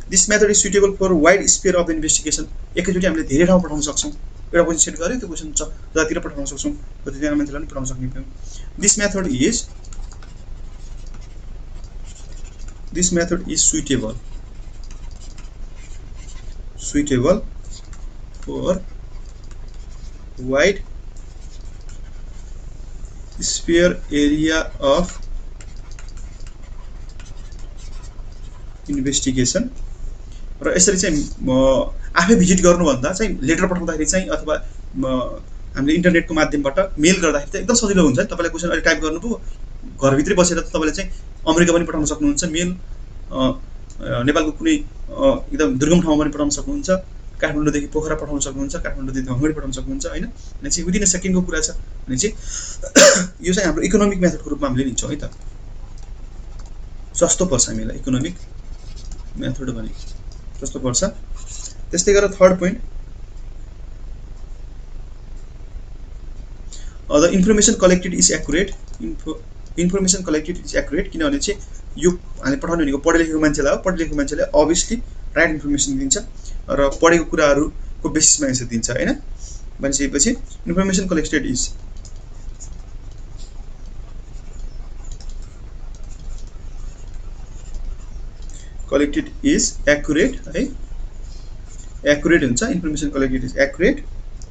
this method is suitable for wide sphere of investigation एकचोटी हामीले धेरै ठाउँ पठाउन सक्छौं एउटा क्वेशन सेट गरे त्यो क्वेशन जतितिर पठाउन सक्छौं जतिजना मान्छेलाई पनि पठाउन सक्ने भयो this method is suitable suitable for wide sphere area of investigation र यसरी चाहिँ आफै भिजिट गर्नुभन्दा चाहिँ लेटर पठाउँदाखेरि चाहिँ अथवा हामीले इन्टरनेटको माध्यमबाट मेल गर्दाखेरि चाहिँ एकदम सजिलो हुन्छ। तपाईँले क्वेसन अहिले टाइप गर्नुभयो, घरभित्रै बसेर तपाईँले चाहिँ अमेरिका पनि पठाउन सक्नुहुन्छ मेल, नेपालको कुनै एकदम दुर्गम ठाउँमा पनि पठाउन सक्नुहुन्छ, काठमाडौँदेखि पोखरा पठाउन सक्नुहुन्छ, काठमाडौँदेखि धनगढी पठाउन सक्नुहुन्छ होइन। भने चाहिँ विदिन अ सेकेन्डको कुरा छ। भने चाहिँ यो चाहिँ हाम्रो इकोनोमिक मेथडको रूपमा हामीले लिन्छौँ है त, सस्तो पर्छ हामीलाई इकोनोमिक मेथड भने जस्तो पर्छ। त्यस्तै गरेर third point, the information collected is accurate. Information collected is accurate किनभने चाहिँ यो हामीले पठाउने भनेको पढे लेखेको मान्छेलाई हो। पढे लेखेको मान्छेले अभियसली राइट इन्फर्मेसन दिन्छ र पढेको कुराहरूको बेसिसमा एन्सर दिन्छ होइन। भनिसकेपछि इन्फर्मेसन कलेक्टेड इज एक्युरेट है, एक्युरेट हुन्छ। इन्फर्मेसन कलेक्टेड इज एक्युरेट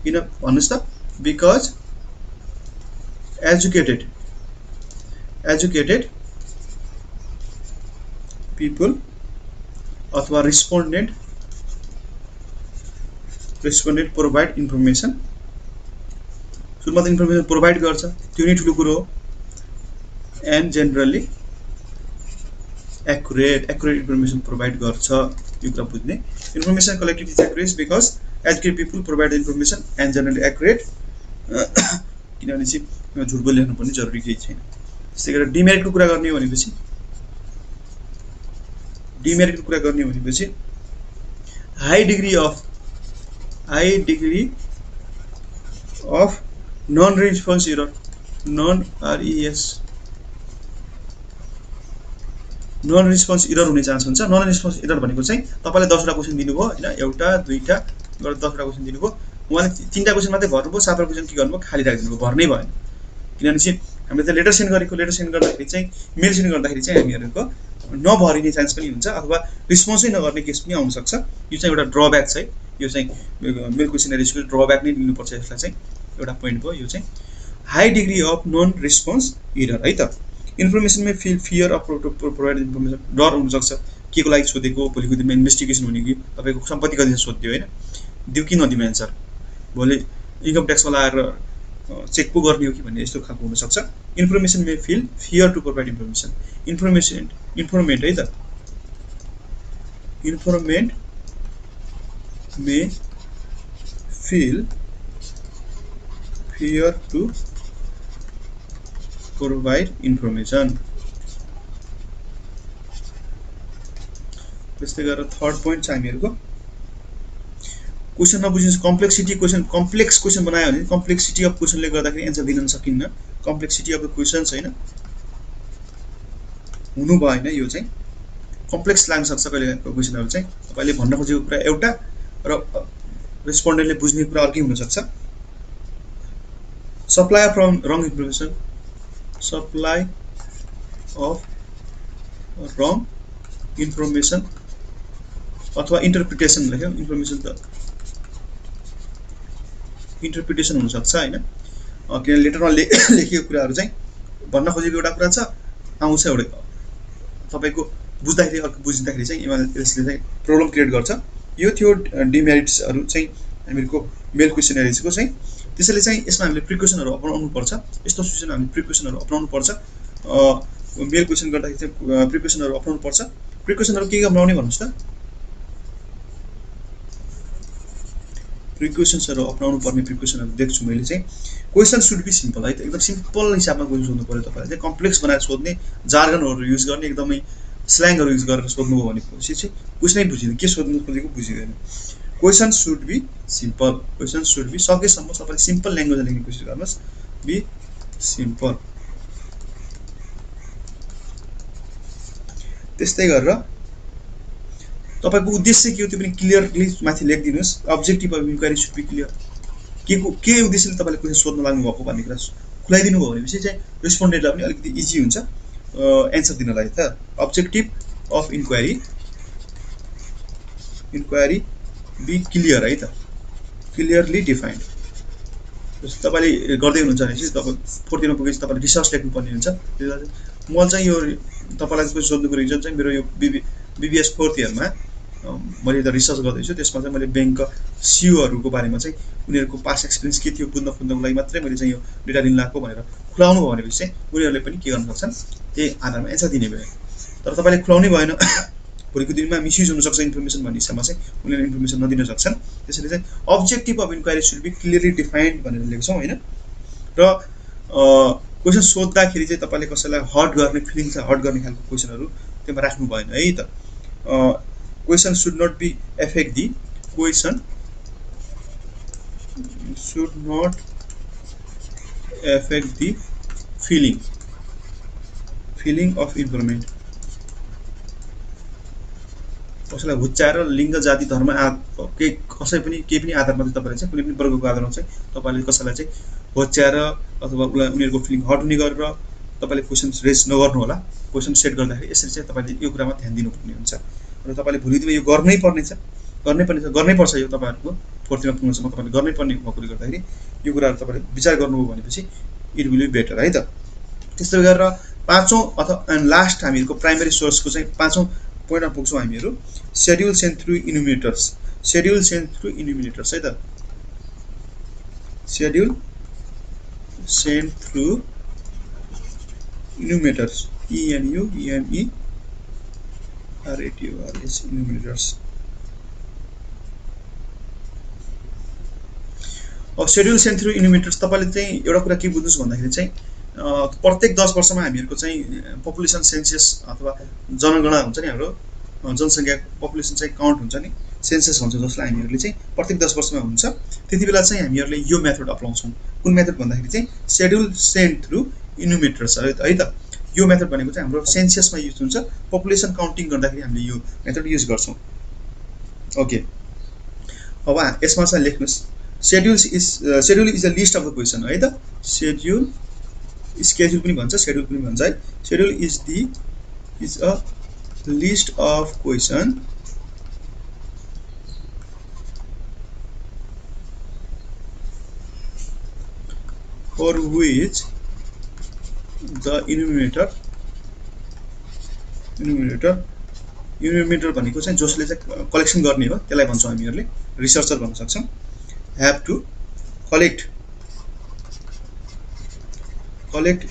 किन भन्नुहोस् त, बिकज एजुकेटेड पिपल अथवा रेस्पोन्डेन्ट प्रोभाइड इन्फर्मेसन। सुरुमा त इन्फर्मेसन प्रोभाइड गर्छ, त्यो नै ठुलो कुरो हो। And generally accurate information provide गर्छ, यो कुरा बुझ्ने। Information collected is accurate because educated people provide information and generally accurate. किनभने चाहिँ झुट बोली लेख्नु पनि जरुरी केही छैन। त्यसै गरेर डिमेरिटको कुरा गर्ने हो भनेपछि high degree of non response error, non response error हुने चान्स हुन्छ। नन रेस्पोन्स एरर भनेको चाहिँ तपाईँले 10 वटा क्वेसन दिनुभयो होइन, एउटा दुईटा गरेर 10 वटा क्वेसन दिनुभयो, उहाँले 3टा क्वेसन मात्रै भर्नुभयो, 7 वटा क्वेसन के गर्नुभयो खाली राखिदिनुभयो, भर्नै भएन। किनभने चाहिँ हामीले त लेटर सेन्ड गर्दाखेरि चाहिँ मेल सेन्ड गर्दाखेरि चाहिँ हामीहरूको नभरिने चान्स पनि हुन्छ अथवा रिस्पोन्सै नगर्ने केस पनि आउन सक्छ। यो चाहिँ एउटा ड्रब्याक छ है, यो चाहिँ मेल क्वेसनरिजको ड्रब्याक नै लिनुपर्छ। यसलाई चाहिँ एउटा पोइन्ट भयो यो चाहिँ high degree of non response error है त। इन्फर्मेसन में फियर अफ प्रोभाइड इन्फर्मेसन, डर हुनसक्छ के को लागि सोधेको, भोलिको दिनमा इन्भेस्टिगेसन हुने कि तपाईँको सम्पत्ति कति सोध्यो होइन, दिउ कि नदिउँ एन्सर, भोलि इन्कम ट्याक्सवाला आएर चेक पो गर्ने हो कि भन्ने यस्तो खालको हुनसक्छ। Information may feel fear to provide information. Informant है त, informant may feel fear to provide information. त्यस्तै गरेर थर्ड पोइन्ट छ हामीहरूको क्वेसन नबुझिन्छ, कम्प्लेक्सिटी क्वेसन, कम्प्लेक्स क्वेसन बनायो भने कम्प्लेक्सिटी अफ क्वेसनले गर्दाखेरि एन्सर दिन सकिन्न। कम्प्लेक्सिटी अफ द क्वेसन्स होइन हुनु भएन, यो चाहिँ कम्प्लेक्स लाग्न सक्छ कहिले क्वेसनहरू चाहिँ। तपाईँले भन्न खोजेको कुरा एउटा र रेस्पोन्डेन्टले बुझ्ने कुरा अर्कै हुनसक्छ। Supply of wrong information, supply of wrong information अथवा इन्टरप्रिटेसन लेख्यो, इन्फर्मेसन त इन्टरप्रिटेसन हुनसक्छ होइन। किन लेटरमा लेखिएको कुराहरू चाहिँ भन्न खोजेको एउटा कुरा छ, आउँछ एउटा तपाईँको बुझ्दाखेरि अर्को बुझ्दाखेरि चाहिँ यसले चाहिँ प्रब्लम क्रिएट गर्छ। यो थियो डिमेरिट्सहरू चाहिँ हामीहरूको मेल क्वेसनरिजको चाहिँ। त्यसैले चाहिँ यसमा हामीले प्रिकसनहरू अपनाउनु पर्छ, यस्तो सिचुएसनमा हामीले प्रिकसनहरू अपनाउनु पर्छ। मेल क्वेसन गर्दाखेरि चाहिँ प्रिकसनहरू अपनाउनु पर्छ। प्रिकसनहरू के अपनाउने भन्नुहोस् त, प्रिकसन्सहरू अपनाउनु पर्ने प्रिकसनहरू देख्छु मैले चाहिँ। क्वेसन सुड बी सिम्पल है त, एकदम सिम्पल हिसाबमा क्वेसन सोध्नु पर्यो। तपाईँले चाहिँ कम्प्लेक्स बनाएर सोध्ने, जार्गनहरू युज गर्ने, एकदमै स्ल्याङहरू युज गरेर सोध्नुभयो भनेपछि चाहिँ क्वेसनै बुझिँदैन, के सोध्नु खोजेको बुझिँदैन। Question should be simple, question should be सकेसम्म तपाईँले सिम्पल ल्याङ्ग्वेजमा लेख्ने कोसिस गर्नुहोस्, बी सिम्पल। त्यस्तै गरेर तपाईँको उद्देश्य के हो त्यो पनि क्लियरली माथि लेखिदिनुहोस्। Objective of inquiry should be clear, के उद्देश्यले तपाईँले क्वेसन सोध्न लाग्नु भएको भन्ने कुरा खुलाइदिनु भयो भनेपछि चाहिँ रेस्पोन्डेन्टलाई पनि अलिकति इजी हुन्छ एन्सर दिनलाई त। Objective of inquiry be clear है त, क्लियरली डिफाइन्ड। जस्तो तपाईँले गर्दै हुनुहुन्छ भने चाहिँ तपाईँ फोर्थ इयरमा पुगेपछि तपाईँले रिसर्च लेख्नुपर्ने हुन्छ। म चाहिँ यो तपाईँलाई चाहिँ सोध्नुको रिजन चाहिँ मेरो यो बिबिएस फोर्थ इयरमा मैले त रिसर्च गर्दैछु, त्यसमा चाहिँ मैले ब्याङ्कका सिओहरूको बारेमा चाहिँ उनीहरूको पास्ट एक्सपिरियन्स के थियो बुझ्नको लागि मात्रै मैले चाहिँ यो डेटा लिन लगाएको भनेर खुलाउनु भयो भनेपछि चाहिँ उनीहरूले पनि के गर्न सक्छन्, त्यही आधारमा एन्सर दिने भयो। तर तपाईँले खुलाउनै भएन भोलिको दिनमा मिसयुज हुनसक्छ इन्फर्मेसन भन्ने हिसाबमा चाहिँ उनीहरूले इन्फर्मेसन नदिन सक्छन्। त्यसैले चाहिँ objective of inquiry should be clearly defined भनेर लेखेको छौँ होइन। र क्वेसन सोद्धाखेरि चाहिँ तपाईँले कसैलाई हर्ट गर्ने फिलिङ छ, हर्ट गर्ने खालको क्वेसनहरू त्यसमा राख्नु भएन है त। Question should not be affect the question should not affect the feeling of informant. कसैलाई हुच्चाएर लिङ्ग जाति धर्म केही केही पनि आधारमा चाहिँ तपाईँले चाहिँ कुनै पनि वर्गको आधारमा चाहिँ तपाईँले कसैलाई चाहिँ होच्याएर अथवा उसलाई उनीहरूको फिलिङ हर्ट हुने गरेर तपाईँले क्वेसन रेज नगर्नु होला। क्वेसन सेट गर्दाखेरि यसरी चाहिँ तपाईँले यो कुरामा ध्यान दिनुपर्ने हुन्छ र तपाईँले भोलि दिनमा यो गर्नै पर्छ। यो तपाईँहरूको फोर्थ इयरमा पुग्नसम्म तपाईँले गर्नै पर्ने भएकोले गर्दाखेरि यो कुराहरू तपाईँले विचार गर्नुभयो भनेपछि इट विल बी बेटर है त। त्यस्तै गरेर पाँचौँ अथवा एन्ड लास्ट हामीहरूको प्राइमेरी सोर्सको चाहिँ पाँचौँ पोइन्टमा पुग्छौँ हामीहरू, schedule send through इन्युमिनेटर्स। Schedule send through इन्युमिनेटर्स है त, सेड्युल सेन्ड थ्रु इन्युमिनेटर्स, ENUMERATORS इन्युमिनेटर्स। अब सेड्युल सेन्ड थ्रु इन्युमिनेटर्स तपाईँले चाहिँ एउटा कुरा के बुझ्नुहोस् भन्दाखेरि चाहिँ प्रत्येक 10 वर्षमा हामीहरूको चाहिँ पपुलेसन सेन्सस अथवा जनगणना हुन्छ नि, हाम्रो जनसङ्ख्या पपुलेसन चाहिँ काउन्ट हुन्छ नि, सेन्सस भन्छ जसलाई हामीहरूले चाहिँ प्रत्येक 10 वर्षमा हुन्छ। त्यति बेला चाहिँ हामीहरूले यो मेथड अप्नाउँछौँ। कुन मेथड भन्दाखेरि चाहिँ सेड्युल सेन्ड थ्रु इन्युमिनेटर्स है त। यो मेथड भनेको चाहिँ हाम्रो सेन्ससमा युज हुन्छ, पपुलेसन काउन्टिङ गर्दाखेरि हामीले यो मेथड युज गर्छौँ। ओके, अब यसमा चाहिँ लेख्नुहोस्, schedule is a list of the question है त। शेड्युल स्केड्युल पनि भन्छ, शेड्युल पनि भन्छ है। Schedule is a list of question for which the enumerator भनेको चाहिँ जसले चाहिँ कलेक्सन गर्ने हो त्यसलाई भन्छौँ हामीहरूले, रिसर्चर भन्न सक्छौँ। have to collect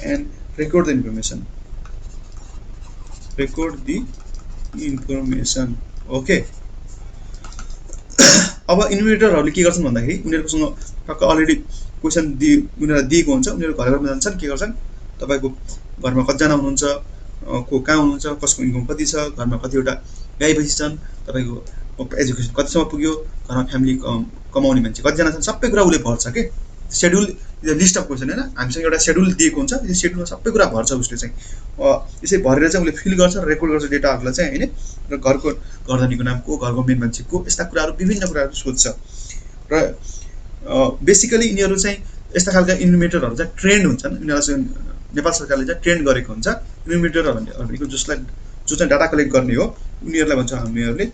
and record the information, okay. अब इन्युमिनेटरहरूले के गर्छन् भन्दाखेरि उनीहरूकोसँग टक्क अलरेडी क्वेसन उनीहरूलाई दिएको हुन्छ, उनीहरू घर घरमा जान्छन्, के गर्छन्, तपाईँको घरमा कतिजना हुनुहुन्छ, को कहाँ हुनुहुन्छ, कसको इन्कम कति छ, घरमा कतिवटा गाई भैँसी छन्, तपाईँको एजुकेसन कतिसम्म पुग्यो, घरमा फ्यामिली कमाउने मान्छे कतिजना छन्, सबै कुरा उसले भर्छ के। Schedule is a list of question होइन, हामीसँग एउटा शेड्युल दिएको हुन्छ, त्यो शेड्युलमा सबै कुरा भर्छ उसले चाहिँ। यसै भरेर चाहिँ उसले फिल गर्छ, रेकर्ड गर्छ डेटाहरूलाई चाहिँ होइन। र घरको घरधनीको नाम को, घरको मेन मान्छे को, यस्ता कुराहरू विभिन्न कुराहरू सोध्छ। र बेसिकली यिनीहरू चाहिँ यस्ता खालका इन्युमिनेटरहरू चाहिँ ट्रेन्ड हुन्छन्, यिनीहरूलाई चाहिँ नेपाल सरकारले चाहिँ ट्रेन्ड गरेको हुन्छ। इन्युमिनेटरहरूको जो चाहिँ डाटा कलेक्ट गर्ने हो उनीहरूलाई भन्छ हामीहरूले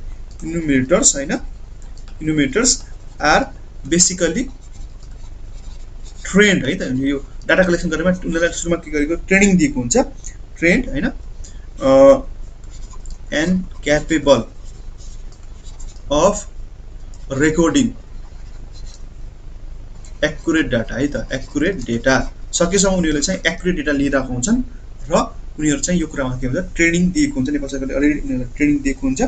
इन्युमिनेटर्स होइन। इन्युमिनेटर्स आर बेसिकली ट्रेन्ड है त। यो डाटा कलेक्सन गर्नेमा उनीहरूलाई सुरुमा के गरेको ट्रेनिङ दिएको हुन्छ, ट्रेन्ड होइन, and capable of recording accurate data है त। एक्युरेट डेटा सकेसम्म उनीहरूले चाहिँ एक्युरेट डेटा लिइरहेको हुन्छन् र उनीहरू चाहिँ यो कुरामा के हुन्छ ट्रेनिङ दिएको हुन्छ, नेपाल सरकारले अलरेडी उनीहरूलाई ट्रेनिङ दिएको हुन्छ।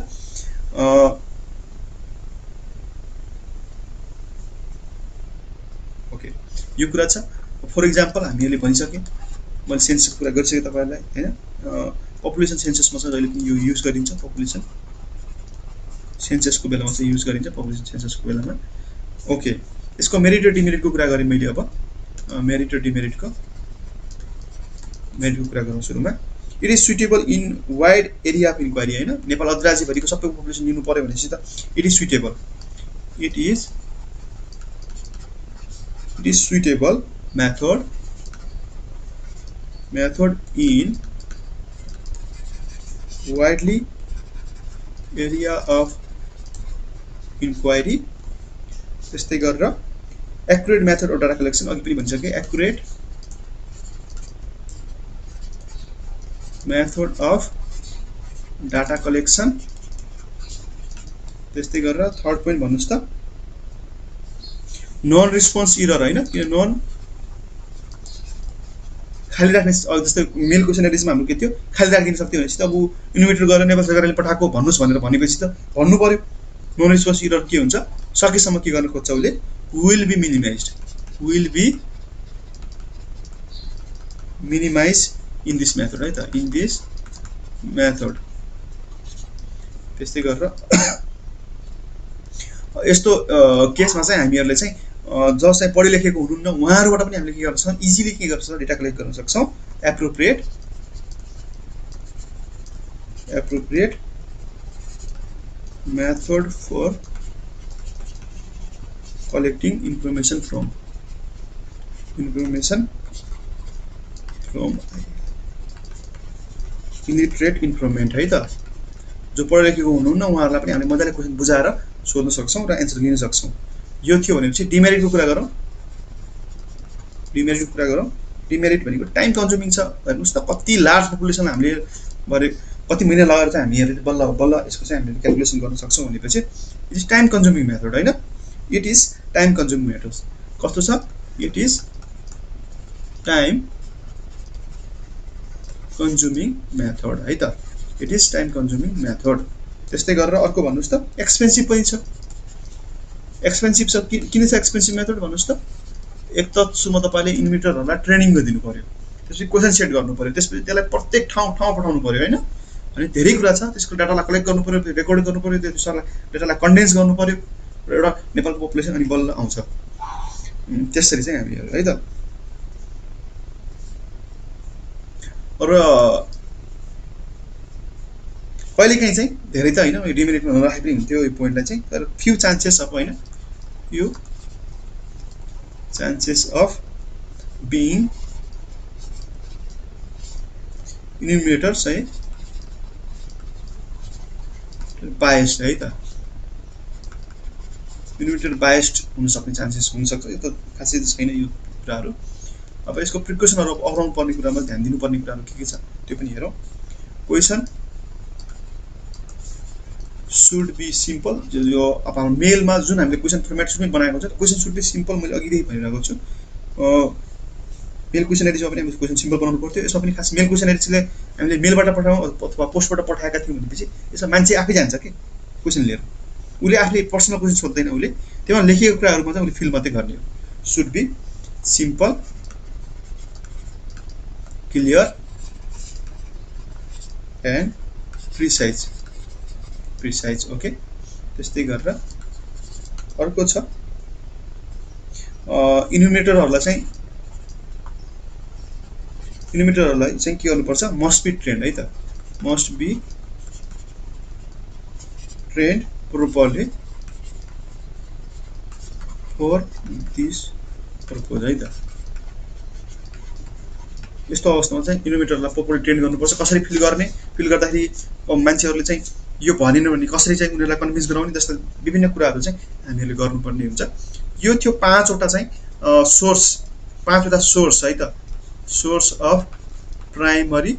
ओके, यो कुरा छ। फर इक्जाम्पल हामीले भनिसकेँ, मैले सेन्ससको कुरा गरिसकेँ तपाईँहरूलाई होइन। पपुलेसन सेन्ससमा चाहिँ जहिले पनि यो युज गरिन्छ, पपुलेसन सेन्ससको बेलामा चाहिँ युज गरिन्छ, पपुलेसन सेन्ससको बेलामा। ओके, यसको मेरिट र डिमेरिटको कुरा गरेँ मैले। अब मेरिट र डिमेरिटको कुरा गरौँ सुरुमा। It is suitable in wide area of inquiry होइन। नेपाल अधिराज्यभरिको सबैको पपुलेसन लिनु पऱ्यो भनेपछि त it is suitable, it is suitable method in widely area of inquiry. त्यस्तै गरेर accurate method of data collection, अघि पनि भनिसकेँ accurate method of data collection. त्यस्तै गरेर थर्ड पोइन्ट भन्नुस् त नन रेस्पोन्स इरर हैन, किन नन खाली राख्ने, जस्तै मेल क्वेसनरिजमा हाम्रो के थियो खाली राखिदिन सक्थ्यो भनेपछि त अब इन्भेटर गरेर नेपाल सरकारले पठाएको भन्नुस् भनेर भनेपछि त भन्नु पर्यो। नन रेस्पोन्स इरर के हुन्छ, सकेसम्म के गर्न खोज्छ उसले will be minimized, will be minimize in this method है त, इन दिस मेथड। त्यस्तै गरेर यस्तो केसमा चाहिँ हामीहरूले चाहिँ जस चाहिँ पढे लेखेको हुनुहुन्न उहाँहरूबाट पनि हामीले के गर्न सक्छौँ, इजिली के गर्न सक्छौँ, डेटा कलेक्ट गर्न सक्छौँ। Appropriate method for collecting information from illiterate informant है त। जो पढे लेखेको हुनुहुन्न उहाँहरूलाई पनि हामीले मजाले क्वेसन बुझाएर सोध्न सक्छौँ र एन्सर दिन सक्छौँ। यो थियो भनेपछि डिमेरिटको कुरा गरौँ। डिमेरिट भनेको टाइम कन्ज्युमिङ छ। हेर्नुहोस् त कति लार्ज पपुलेसन हामीले भरे कति महिना लगाएर चाहिँ हामीहरूले बल्ल बल्ल यसको चाहिँ हामीले क्यालकुलेसन गर्न सक्छौँ भनेपछि it is time consuming method होइन, it is time consuming method. कस्तो छ, it is time consuming method है त, it is time consuming method. त्यस्तै गरेर अर्को भन्नुहोस् त एक्सपेन्सिभ पनि छ। एक्सपेन्सिभ छ, किन छ एक्सपेन्सिभ मेथड भन्नुहोस् त, एक त सुरुमा तपाईँले इन्भेटरहरूलाई ट्रेनिङ गरिदिनु पर्यो, त्यसपछि क्वेसन सेट गर्नु पर्यो, त्यसपछि त्यसलाई प्रत्येक ठाउँ पठाउनु पर्यो होइन। अनि धेरै कुरा छ, त्यसको डाटालाई कलेक्ट गर्नु पर्यो, रेकर्डिङ गर्नु पर्यो, त्यो डाटालाई कन्डेन्स गर्नु पर्यो र एउटा नेपालको पपुलेसन अनि बल्ल आउँछ। त्यसरी चाहिँ हामी है त। र कहिलेकाहीँ चाहिँ धेरै त होइन डिमेरिटमा नराखे पनि हुन्थ्यो यो पोइन्टलाई चाहिँ, तर फ्यु चान्सेस अफ होइन, फ्यु चान्सेस अफ बिइङ इन्युमिनेटर चाहिँ बायस्ड है त, इन्युमिनेटर बायस्ड हुन सक्ने चान्सेस हुनसक्छ। यो त खासै छैन यो कुराहरू। अब यसको प्रिकसनहरू अराउन्ड पर्ने कुरामा ध्यान दिनुपर्ने कुराहरू के छ त्यो पनि हेरौँ। Question should be simple. यो अब हाम्रो मेलमा जुन हामीले क्वेसन फर्मेट सुट बनाएको हुन्छ क्वेसन सुड बी सिम्पल, मैले अघिदेखि भनिरहेको छु। मेल क्वेसनरिजमा पनि हामीले क्वेसन सिम्पल बनाउनु पर्थ्यो। यसमा पनि खास मेल क्वेसनरिजले हामीले मेलबाट पठाउँ अथवा पोस्टबाट पठाएका थियौँ भनेपछि यसमा मान्छे आफै जान्छ कि क्वेसन लिएर, उसले आफूले पर्सनल क्वेसन सोध्दैन, उसले त्यसमा लेखिएको कुराहरूमा चाहिँ उसले फिल मात्रै गर्ने हो। Should be simple, clear and precise. Okay. त्यस्तै गरेर अर्को छ इन्युमिनेटरहरूलाई चाहिँ के गर्नुपर्छ, मस्ट बी ट्रेन्ड है त, must be trained properly for this purpose है त। यस्तो अवस्थामा चाहिँ इन्युमिनेटरलाई प्रोपरली ट्रेन गर्नुपर्छ। कसरी फिल गर्ने, फिल गर्दाखेरि मान्छेहरूले चाहिँ यो भनेन भने कसरी चाहिँ उनीहरूलाई कन्भिन्स गराउने, जस्ता विभिन्न कुराहरू चाहिँ हामीहरूले गर्नुपर्ने हुन्छ। यो थियो पाँचवटा चाहिँ सोर्स, पाँचवटा सोर्स है त, source of primary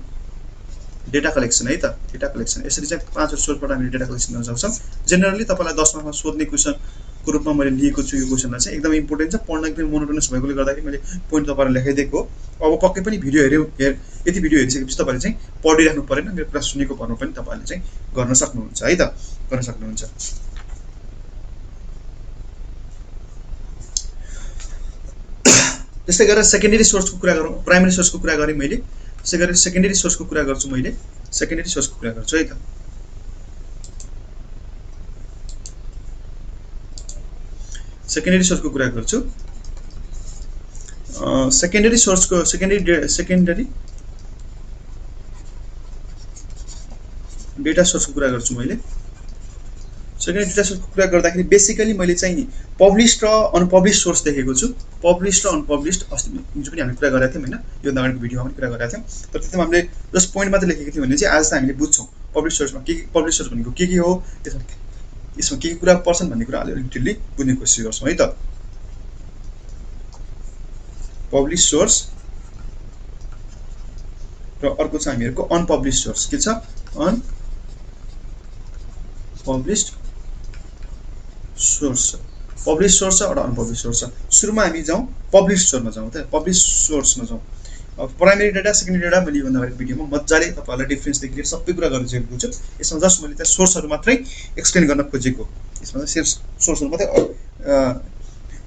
data collection है त, डेटा कलेक्सन। यसरी चाहिँ पाँचवटा सोर्सबाट हामीले डेटा कलेक्सन गर्न सक्छौँ। जेनरली तपाईँलाई 10 मार्कमा सोध्ने क्वेसनको रूपमा मैले लिएको छु। यो क्वेसनलाई चाहिँ एकदमै इम्पोर्टेन्ट छ, पढ्न एकदमै मोनोटोनस भएकोले गर्दाखेरि मैले पोइन्ट तपाईँलाई लेखाइदिएको हो। अब पक्कै पनि भिडियो यति भिडियो हेरिसकेपछि तपाईँले चाहिँ पढिराख्नु परेन, मेरो कुरा सुनेको भन्नु पनि तपाईँले चाहिँ गर्न सक्नुहुन्छ है त, गर्न सक्नुहुन्छ। त्यस्तै गरेर सेकेन्डरी सोर्सको कुरा गरौँ, प्राइमरी सोर्सको कुरा गरेँ मैले, त्यसै गरेर सेकेन्डरी सोर्सको कुरा गर्छु मैले, सेकेन्डरी सोर्सको कुरा गर्छु है त। सेकेन्डरी सोर्सको कुरा गर्छु। सेकेन्डरी सोर्सको सेकेन्डरी डेटा सोर्सको कुरा गर्छु मैले। सेकेन्डरी डेटा सोर्सको कुरा गर्दाखेरि बेसिकली मैले चाहिँ पब्लिस्ड र अनपब्लिस्ड सोर्स देखेको छु। पब्लिस्ड र अनपब्लिस्ड अस्ति जुन पनि हामीले कुरा गरेका थियौँ होइन, यो अगाडिको भिडियोमा पनि कुरा गरेका थियौँ, तर त्यसमा हामीले जस्ट पोइन्ट मात्रै लेखेको थियौँ भने चाहिँ आज चाहिँ हामीले बुझ्छौँ पब्लिस्ड सोर्समा के पब्लिस्ड सोर्स भनेको के हो, त्यसमा यसमा के कुरा पर्छन् भन्ने कुरा अलिअलि डिटेलली बुझ्ने कोसिस गर्छौँ है त। पब्लिस सोर्स र अर्को छ हामीहरूको अनपब्लिस्ड सोर्स। के छ? अनपब्लिस्ड सोर्स छ, पब्लिस्ड सोर्स छ एउटा अनपब्लिस्ड सोर्स छ। सुरुमा हामी जाउँ पब्लिस्ड सोर्समा जाउँ त, पब्लिस्ड सोर्समा जाउँ। अब प्राइमेरी डाटा सेकेन्डरी डाटा मैले भन्दा अगाडि भिडियोमा मजाले तपाईँहरूलाई डिफ्रेन्सदेखि लिएर सबै कुरा गरिसकेको छु। यसमा जस्ट मैले त्यहाँ सोर्सहरू मात्रै एक्सप्लेन गर्न खोजेको, यसमा चाहिँ सोर्सहरू मात्रै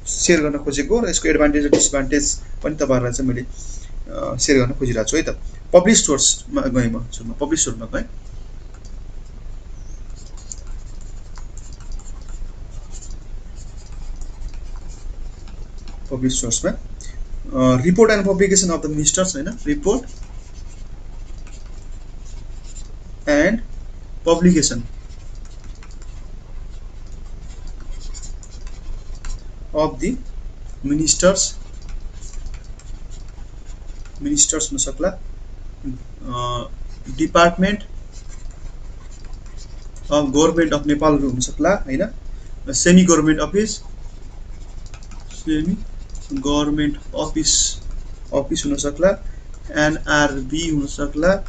सेयर गर्न खोजेको र यसको एडभान्टेज र डिसएडभान्टेज पनि तपाईँहरूलाई चाहिँ मैले सेयर गर्न खोजिरहेको छु है त। पब्लिस्ड सोर्समा गएँ, म सुरुमा पब्लिस्ड सोर्समा गएँ। पब्लिस्ड सोर्समा report and publication of the ministers होइन, report and publication of the ministers हुन सक्ला, डिपार्टमेन्ट अफ गभर्मेन्ट अफ नेपालहरू हुन सक्ला होइन, semi government office, semi government office हुन सक्ला, एनआरबी हुन सक्ला,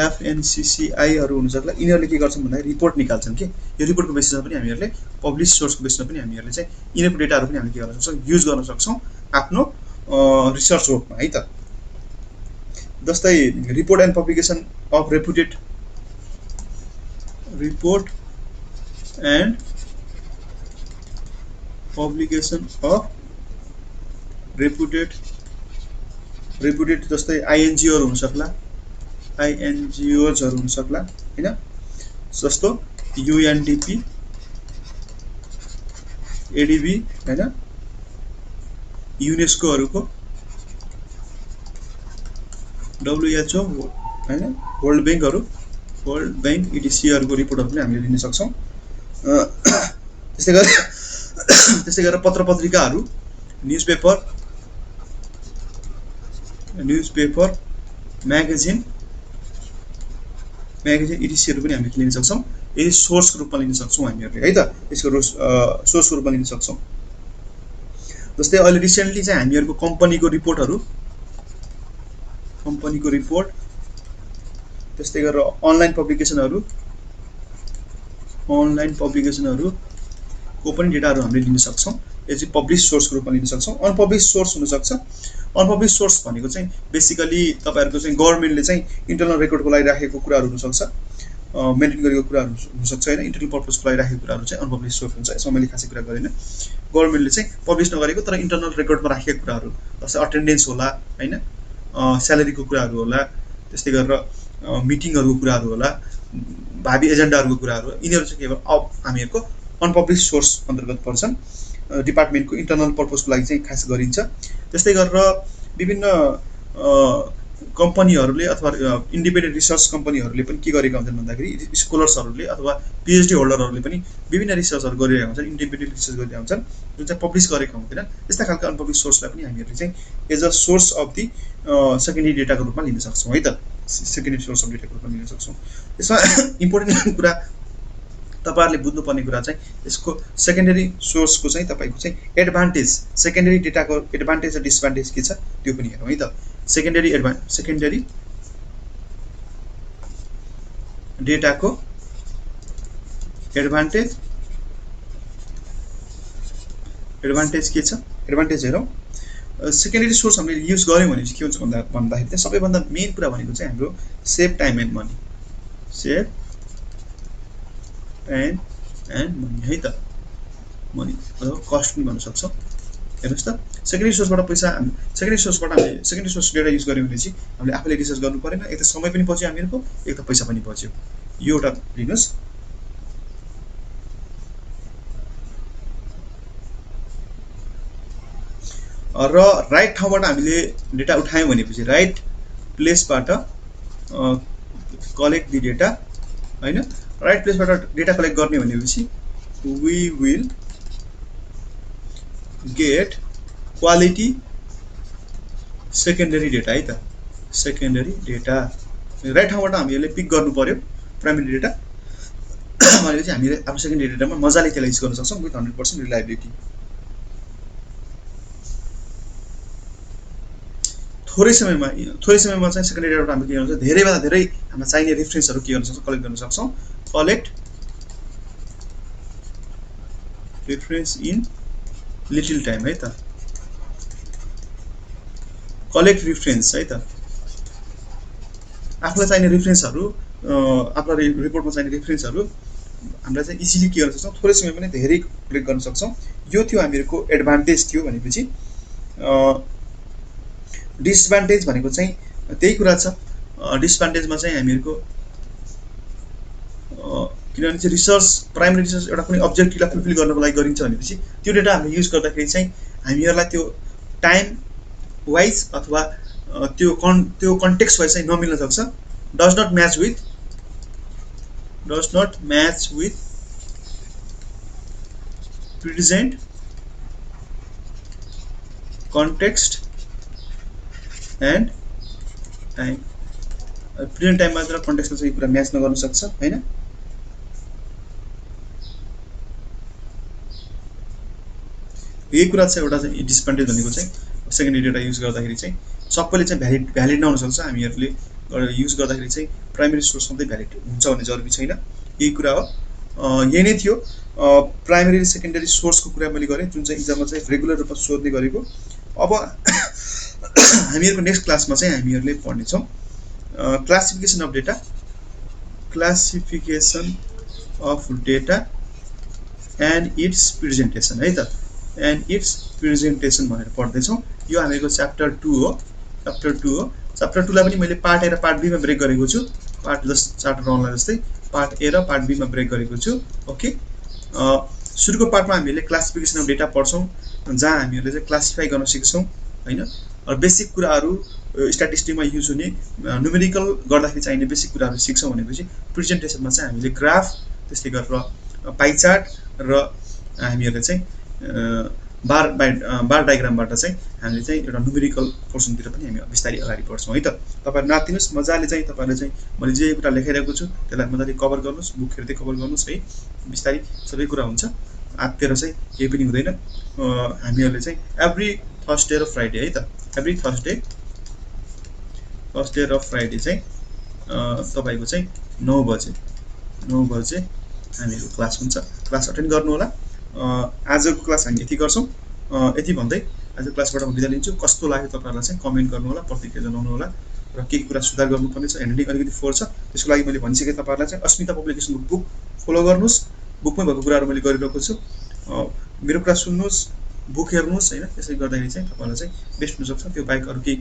एफएनसिसिआईहरू हुन सक्ला। यिनीहरूले के गर्छन् भन्दाखेरि रिपोर्ट निकाल्छन् कि यो रिपोर्टको बेसिसमा पनि हामीहरूले पब्लिस सोर्सको बेसिसमा पनि हामीहरूले चाहिँ यिनीहरूको डेटाहरू पनि हामीले के गर्न सक्छौँ, युज गर्न सक्छौँ आफ्नो रिसर्च वर्कमा है त। जस्तै report and publication of reputed, report and publication of reputed जस्तै आइएनजिओहरू हुन सक्ला, आइएनजिओजहरू हुन सक्ला होइन, जस्तो युएनडिपी, एडिबी होइन, युनेस्कोहरूको, डब्लुएचओ होइन, वर्ल्ड ब्याङ्क इडिसीहरूको रिपोर्टहरू पनि हामीले लिन सक्छौँ। त्यस्तै गरेर पत्र पत्रिकाहरू, न्युज पेपर, म्यागजिन इडिसीहरू पनि हामीले लिन सक्छौँ। यदि सोर्सको रूपमा लिन सक्छौँ हामीहरूले है त, यसको सोर्सको रूपमा लिन सक्छौँ। जस्तै अहिले रिसेन्टली चाहिँ हामीहरूको कम्पनीको रिपोर्ट, त्यस्तै गरेर अनलाइन पब्लिकेसनहरूको पनि डेटाहरू हामीले लिन सक्छौँ। यो चाहिँ पब्लिस सोर्सको रूपमा लिन सक्छौँ। अनपब्लिस सोर्स हुनसक्छ। अनपब्लिस सोर्स भनेको चाहिँ बेसिकली तपाईँहरूको चाहिँ गभर्मेन्टले चाहिँ इन्टरनल रेकर्डको लागि राखेको कुराहरू हुनसक्छ, मेन्टेन गरेको कुराहरू हुनसक्छ होइन, इन्टरनल पर्पजको लागि राखेको कुराहरू चाहिँ अनपब्लिस सोर्स हुन्छ। यसमा मैले खासै कुरा गरेन। गभर्मेन्टले चाहिँ पब्लिस नगरेको तर इन्टरनल रेकर्डमा राखेको कुराहरू, जस्तै अटेन्डेन्स होला होइन, स्यालेरीको कुराहरू होला, त्यस्तै गरेर मिटिङहरूको कुराहरू होला, भावी एजेन्डाहरूको कुराहरू, यिनीहरू चाहिँ केवल हामीहरूको अनपब्लिस सोर्स अन्तर्गत पर्छन्। डिपार्टमेन्टको इन्टरनल पर्पजको लागि चाहिँ खास गरिन्छ। त्यस्तै गरेर विभिन्न कम्पनीहरूले अथवा इन्डिपेन्डेन्ट रिसर्च कम्पनीहरूले पनि के गरेका हुन्छन् भन्दाखेरि स्कलर्सहरूले अथवा पिएचडी होल्डरहरूले पनि विभिन्न रिसर्चहरू गरिरहेका हुन्छन्, इन्डिपेन्डेन्ट रिसर्च गरिरहेका हुन्छन्, जुन चाहिँ पब्लिस गरेका हुँदैन। त्यस्ता खालको अनपब्लिस सोर्सलाई पनि हामीहरूले चाहिँ as a source of the secondary डेटाको रूपमा लिन सक्छौँ है त, सेकेन्डरी सोर्स अफ डेटाको रूपमा लिन सक्छौँ। यसमा इम्पोर्टेन्ट कुरा तपाईँहरूले बुझ्नुपर्ने कुरा चाहिँ यसको सेकेन्डरी सोर्सको चाहिँ तपाईँको चाहिँ एडभान्टेज, सेकेन्डरी डेटाको एडभान्टेज र डिसएडभान्टेज के छ त्यो पनि हेरौँ है त। सेकेन्डरी डेटाको एडभान्टेज के छ, एडभान्टेज हेरौँ। सेकेन्डरी सोर्स हामीले युज गऱ्यौँ भने चाहिँ के हुन्छ भन्दाखेरि चाहिँ सबैभन्दा मेन कुरा भनेको चाहिँ हाम्रो save time and money, save time and money है त, मनी अथवा कस्ट पनि भन्न सक्छौँ। हेर्नुहोस् त, सेकेन्डरी सोर्सबाट हामीले सेकेन्डरी सोर्स डेटा युज गऱ्यौँ भने चाहिँ हामीले आफूले रिसर्च गर्नु परेन, एक त समय पनि बच्यो हामीहरूको, एक त पैसा पनि बच्यो। यो एउटा लिनुहोस्। र राइट ठाउँबाट हामीले डेटा उठायौँ भनेपछि, राइट प्लेसबाट कलेक्ट दि डेटा होइन, राइट प्लेसबाट डेटा कलेक्ट गर्ने भनेपछि we will get quality secondary data है त, सेकेन्डरी डेटा। राइट ठाउँबाट हामीले पिक गर्नु पर्यो प्राइमेरी डेटा भनेपछि हामीले आफ्नो सेकेन्डरी डेटामा मजाले त्यसलाई युज गर्न सक्छौँ विथ 100% रिलायबिलिटी। थोरै समयमा चाहिँ सेकेन्डरी डेटाबाट हामीले के गर्नु सक्छ, धेरैभन्दा धेरै हामीलाई चाहिने रेफरेन्सहरू के गर्न सक्छौँ, कलेक्ट गर्न सक्छौँ। Collect reference in little time है त, कलेक्ट रेफरेन्स है त। आफूलाई चाहिने रेफरेन्सहरू, आफ्नो रिपोर्टमा चाहिने रेफरेन्सहरू हामीलाई चाहिँ इजिली के गर्न सक्छौँ, थोरै समयमा नै धेरै कलेक्ट गर्न सक्छौँ। यो थियो हामीहरूको एडभान्टेज थियो। भनेपछि डिसएडभान्टेज भनेको चाहिँ त्यही कुरा छ। डिसएडभान्टेजमा चाहिँ हामीहरूको किनभने चाहिँ रिसर्च, प्राइमेरी रिसर्च एउटा कुनै अब्जेक्टिभलाई फुलफिल गर्नको लागि गरिन्छ भनेपछि त्यो डेटा हामीले युज गर्दाखेरि चाहिँ हामीहरूलाई त्यो टाइम वाइज अथवा त्यो कन्टेक्स्ट वाइज चाहिँ नमिल्न सक्छ। Does not match with present context and time. Present टाइममा र कन्टेक्स्टमा चाहिँ कुरा म्याच नगर्न सक्छ हैन। यही कुरा चाहिँ एउटा चाहिँ डिसएडभान्टेज भनेको चाहिँ सेकेन्डरी डेटा युज गर्दाखेरि चाहिँ सबैले चाहिँ भ्यालिड नहुन सक्छ। हामीहरूले युज गर्दाखेरि चाहिँ प्राइमेरी सोर्स सधैँ भ्यालिड हुन्छ भन्ने जरुरी छैन। यही कुरा हो। यही नै थियो प्राइमेरी र सेकेन्डरी सोर्सको कुरा मैले गरेँ, जुन चाहिँ इक्जाममा चाहिँ रेगुलर रूपमा सोध्ने गरेको। अब हामीहरूको नेक्स्ट क्लासमा चाहिँ हामीहरूले पढ्नेछौँ classification of data, classification of data and its presentation है त, एन्ड इट्स प्रेजेन्टेसन भनेर पढ्दैछौँ। यो हामीहरूको च्याप्टर 2 हो। च्याप्टर 2 लाई पनि मैले पार्ट ए र पार्ट बी मा ब्रेक गरेको छु। पार्ट जस्ट च्याप्टर 1 लाई जस्तै पार्ट ए र पार्ट बी मा ब्रेक गरेको छु। ओके, सुरुको पार्टमा हामीले क्लासिफिकेसन अफ डेटा पढ्छौँ, जहाँ हामीहरूले चाहिँ क्लासिफाई गर्न सिक्छौँ हैन। बेसिक कुराहरू स्ट्याटिस्टिकमा युज हुने, न्युमेरिकल गर्दाखेरि चाहिने बेसिक कुराहरू सिक्छौँ। भनेपछि प्रेजेन्टेसनमा चाहिँ हामीले ग्राफ, त्यस्तै गरेर पाइ चार्ट र हामीहरूले चाहिँ बार डायग्रामबाट चाहिँ हामीले चाहिँ एउटा न्युमेरिकल पोर्सनतिर पनि हामी बिस्तारै अगाडि बढ्छौँ है त। तपाईँहरू नातिनुहोस् मजाले चाहिँ, तपाईँहरूले चाहिँ मैले जे कुरा लेखाइरहेको छु त्यसलाई मजाले कभर गर्नुहोस्, बुक हेर्दै कभर गर्नुहोस् है। बिस्तारै सबै कुरा हुन्छ, आत्तिएर चाहिँ केही पनि हुँदैन। हामीहरूले चाहिँ एभ्री थर्सडे र फ्राइडे है त, एभ्री थर्सडे र फ्राइडे चाहिँ तपाईँको चाहिँ 9 बजे हामीहरू क्लास हुन्छ। क्लास अटेन्ड गर्नु होला। आजको क्लास हामी यति गर्छौँ। यति भन्दै आजको क्लासबाट म बिदा लिन्छु। कस्तो लाग्यो तपाईँहरूलाई चाहिँ कमेन्ट गर्नु होला, प्रतिक्रिया जनाउनु होला र के कुरा सुधार गर्नुपर्ने छ, ह्यान्डलिङ अलिकति फोहोर छ त्यसको लागि मैले भनिसकेँ। तपाईँहरूलाई चाहिँ अस्मिता पब्लिकेसनको बुक फलो गर्नुहोस्। बुकमै भएको कुराहरू मैले गरिरहेको छु। मेरो कुरा सुन्नुहोस्, बुक हेर्नुहोस् हैन। त्यसै गर्दाखेरि चाहिँ तपाईँहरूलाई चाहिँ बेस्ट हुनसक्छ। त्यो बाहेक अरू केही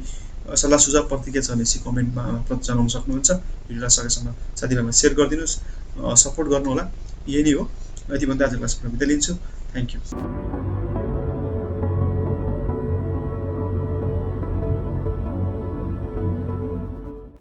सल्लाह सुझाव प्रतिक्रिया छ भने चाहिँ कमेन्टमा जनाउन सक्नुहुन्छ। भिडियोलाई सकेसम्म साथीभाइमा सेयर गरिदिनुहोस्, सपोर्ट गर्नु होला। यही नै हो। यति भन्दै आजको क्लासबाट बिदा लिन्छु। Thank you.